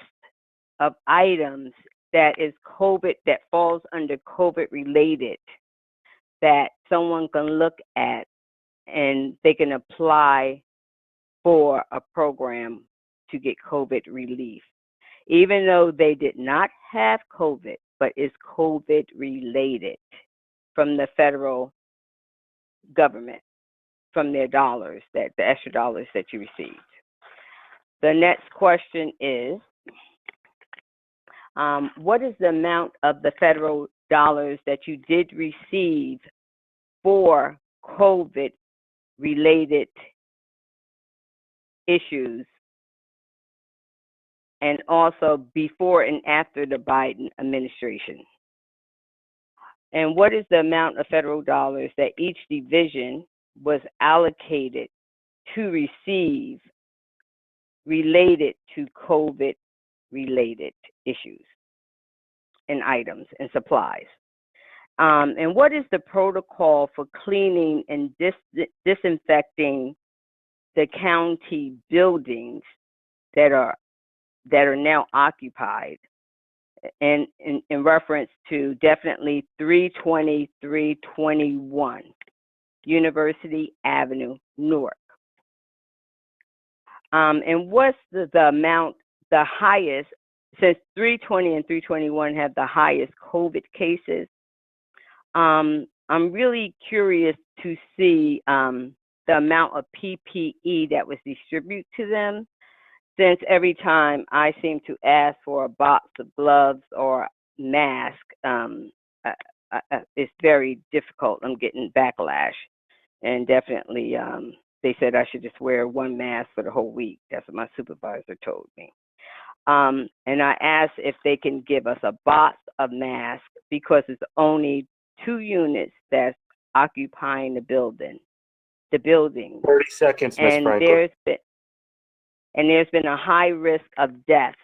of items that is COVID, that falls under COVID-related, that someone can look at and they can apply for a program to get COVID relief, even though they did not have COVID, but is COVID related from the federal government, from their dollars, the extra dollars that you received. The next question is, what is the amount of the federal dollars that you did receive for COVID related issues, and also before and after the Biden administration? And what is the amount of federal dollars that each division was allocated to receive related to COVID related issues and items and supplies? And what is the protocol for cleaning and disinfecting the county buildings that are now occupied, and in reference to definitely 320, 321 University Avenue, Newark? And what's the amount, the highest, since 320 and 321 have the highest COVID cases? I'm really curious to see the amount of PPE that was distributed to them, since every time I seem to ask for a box of gloves or mask, it's very difficult. I'm getting backlash, and definitely they said I should just wear one mask for the whole week. That's what my supervisor told me. And I asked if they can give us a box of masks, because it's only 2 units that's occupying the building. 30 seconds, Ms. Franklin. There's been a high risk of deaths.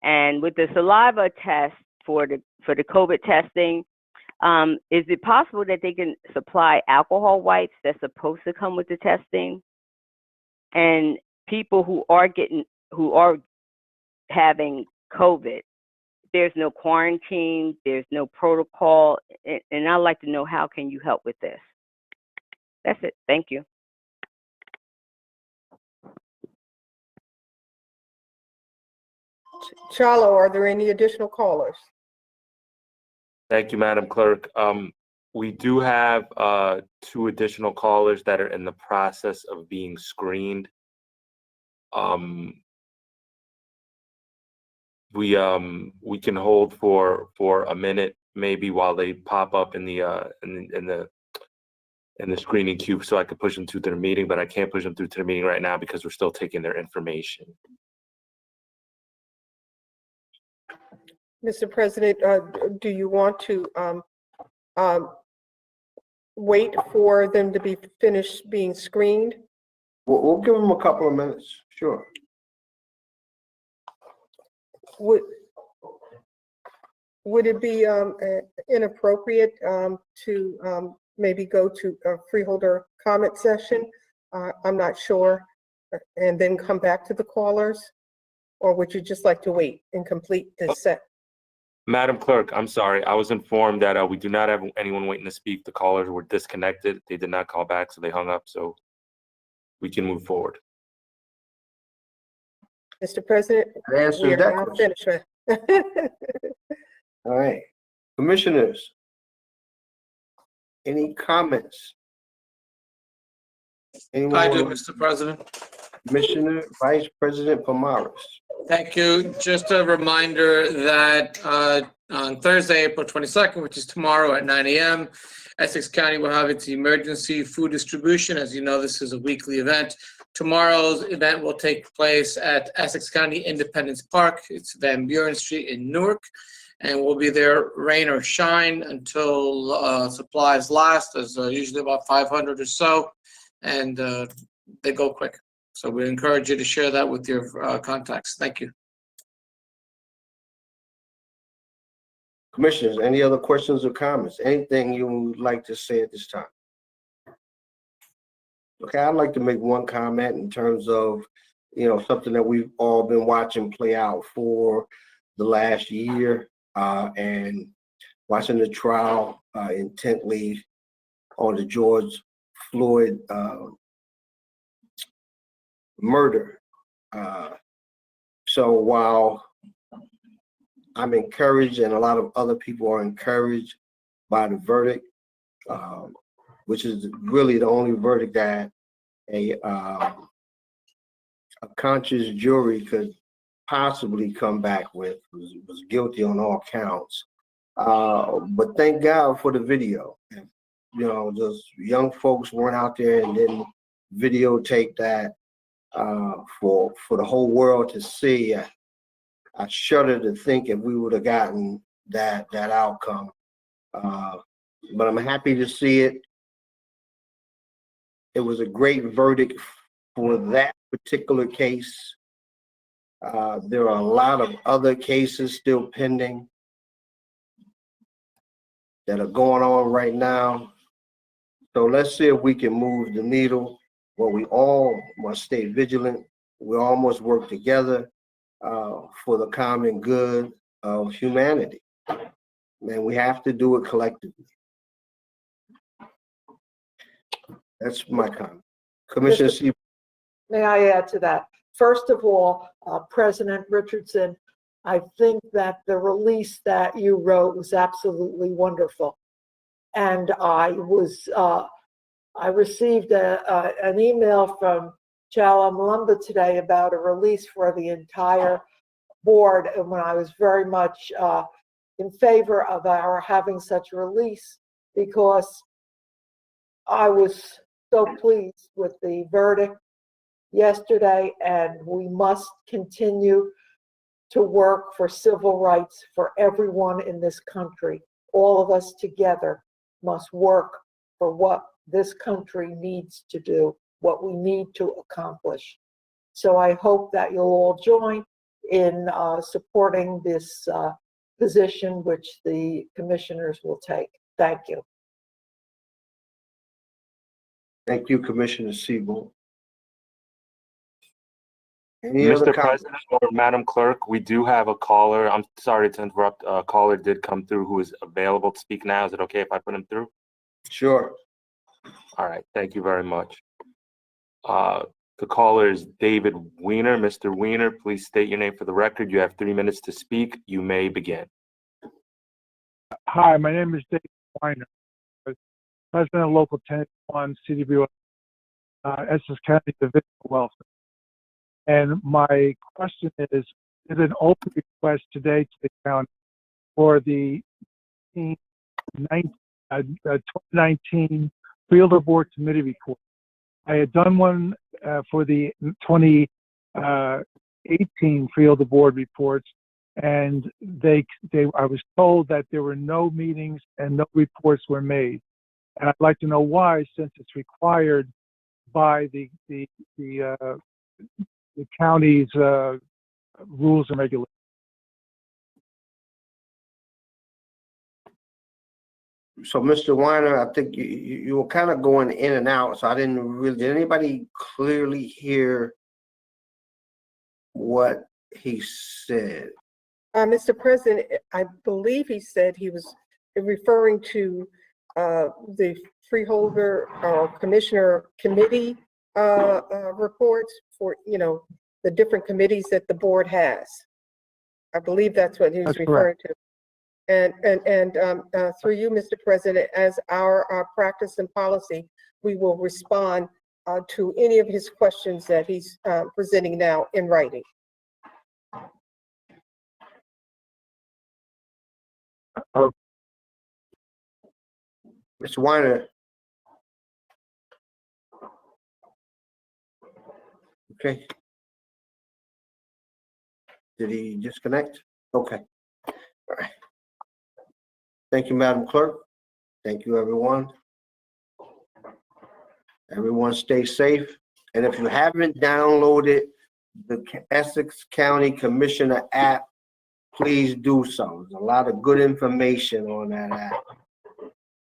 And with the saliva test for the COVID testing, is it possible that they can supply alcohol wipes that's supposed to come with the testing? And people who are having COVID, there's no quarantine, there's no protocol, and I'd like to know, how can you help with this? That's it. Thank you. Charlo, are there any additional callers? Thank you, Madam Clerk. We do have 2 additional callers that are in the process of being screened. We can hold for a minute, maybe while they pop up in the screening queue, so I could push them through to the meeting, but I can't push them through to the meeting right now because we're still taking their information. Mr. President, do you want to wait for them to be finished being screened? We'll give them a couple of minutes, sure. Would it be inappropriate to maybe go to a freeholder comment session? I'm not sure, and then come back to the callers? Or would you just like to wait and complete the set? Madam Clerk, I'm sorry. I was informed that we do not have anyone waiting to speak. The callers were disconnected. They did not call back, so they hung up. So we can move forward. Mr. President, Answer we are that now question. finished. All right. Commissioners, any comments? Anyone I do, want- Mr. President. Commissioner Vice President Pomaris. Thank you. Just a reminder that on Thursday, April 22nd, which is tomorrow at 9 a.m., Essex County will have its emergency food distribution. As you know, this is a weekly event. Tomorrow's event will take place at Essex County Independence Park. It's Van Buren Street in Newark. And we'll be there rain or shine until supplies last. There's usually about 500 or so, and they go quick. So we encourage you to share that with your contacts. Thank you. Commissioners, any other questions or comments? Anything you would like to say at this time? Okay, I'd like to make one comment in terms of, something that we've all been watching play out for the last year, and watching the trial intently on the George Floyd murder. So while I'm encouraged, and a lot of other people are encouraged by the verdict, which is really the only verdict that a conscious jury could possibly come back with, was guilty on all counts. But thank God for the video. Those young folks weren't out there and didn't videotape that for the whole world to see. I shudder to think if we would have gotten that outcome. But I'm happy to see it. It was a great verdict for that particular case. There are a lot of other cases still pending that are going on right now. So let's see if we can move the needle. Well, we all must stay vigilant. We all must work together for the common good of humanity. And we have to do it collectively. That's my comment. Commissioner C. May I add to that? First of all, President Richardson, I think that the release that you wrote was absolutely wonderful. And I received an email from Chala Malumba today about a release for the entire board, and when I was very much in favor of our having such a release, because I was so pleased with the verdict yesterday, and we must continue to work for civil rights for everyone in this country. All of us together must work for what this country needs to do, what we need to accomplish. So I hope that you'll all join in supporting this position which the commissioners will take. Thank you. Thank you, Commissioner Siebel. Any other Mr. comments? President or Madam Clerk, we do have a caller. I'm sorry to interrupt. A caller did come through who is available to speak now. Is it okay if I put him through? Sure. All right. Thank you very much. The caller is David Weiner. Mr. Weiner, please state your name for the record. You have 3 minutes to speak. You may begin. Hi, my name is David Weiner, President of Local 10-1 CDBO, Essex County Division of Welfare. And my question is an open request today to the county for the 2019 Fielder Board Committee report. I had done one for the 2018 Fielder Board reports, and I was told that there were no meetings and no reports were made. And I'd like to know why, since it's required by the county's rules and regulations. So, Mr. Weiner, I think you were kind of going in and out, so I didn't really, did anybody clearly hear what he said? Mr. President, I believe he said he was referring to the freeholder or commissioner committee reports for, the different committees that the board has. I believe that's what he was That's referring correct. to. And through you, Mr. President, as our practice and policy, we will respond to any of his questions that he's presenting now in writing. Mr. Weiner. Okay. Did he disconnect? Okay. All right. Thank you, Madam Clerk. Thank you, everyone. Everyone stay safe. And if you haven't downloaded the Essex County Commissioner app, please do so. There's a lot of good information on that app.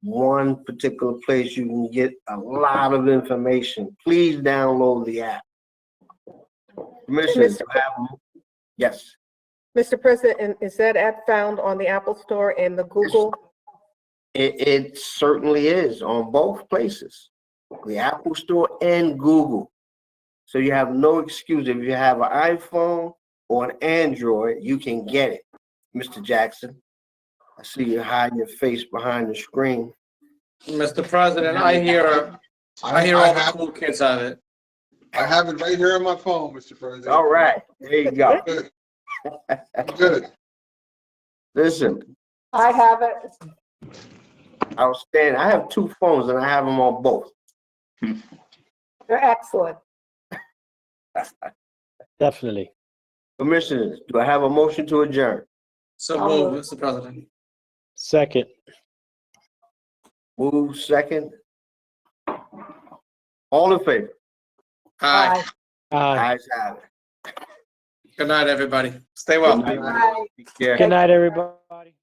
One particular place you can get a lot of information. Please download the app. Commissioners, yes. Mr. President, and is that app found on the Apple Store and the Google? It certainly is on both places, the Apple Store and Google. So you have no excuse. If you have an iPhone or an Android, you can get it. Mr. Jackson, I see you hide your face behind the screen. Mr. President, I hear all the cool kids have it. I have it right here on my phone, Mr. President. All right, there you go. Good. Good. Listen, I have it. outstanding. I have two phones and I have them on both. They're excellent. Definitely. Commissioners, do I have a motion to adjourn? So move, Mr. President. Second. Move second. All in favor? Aye. Aye. Ayes have it. Good night, everybody. Stay well. Good night. Take care. Good night, everybody.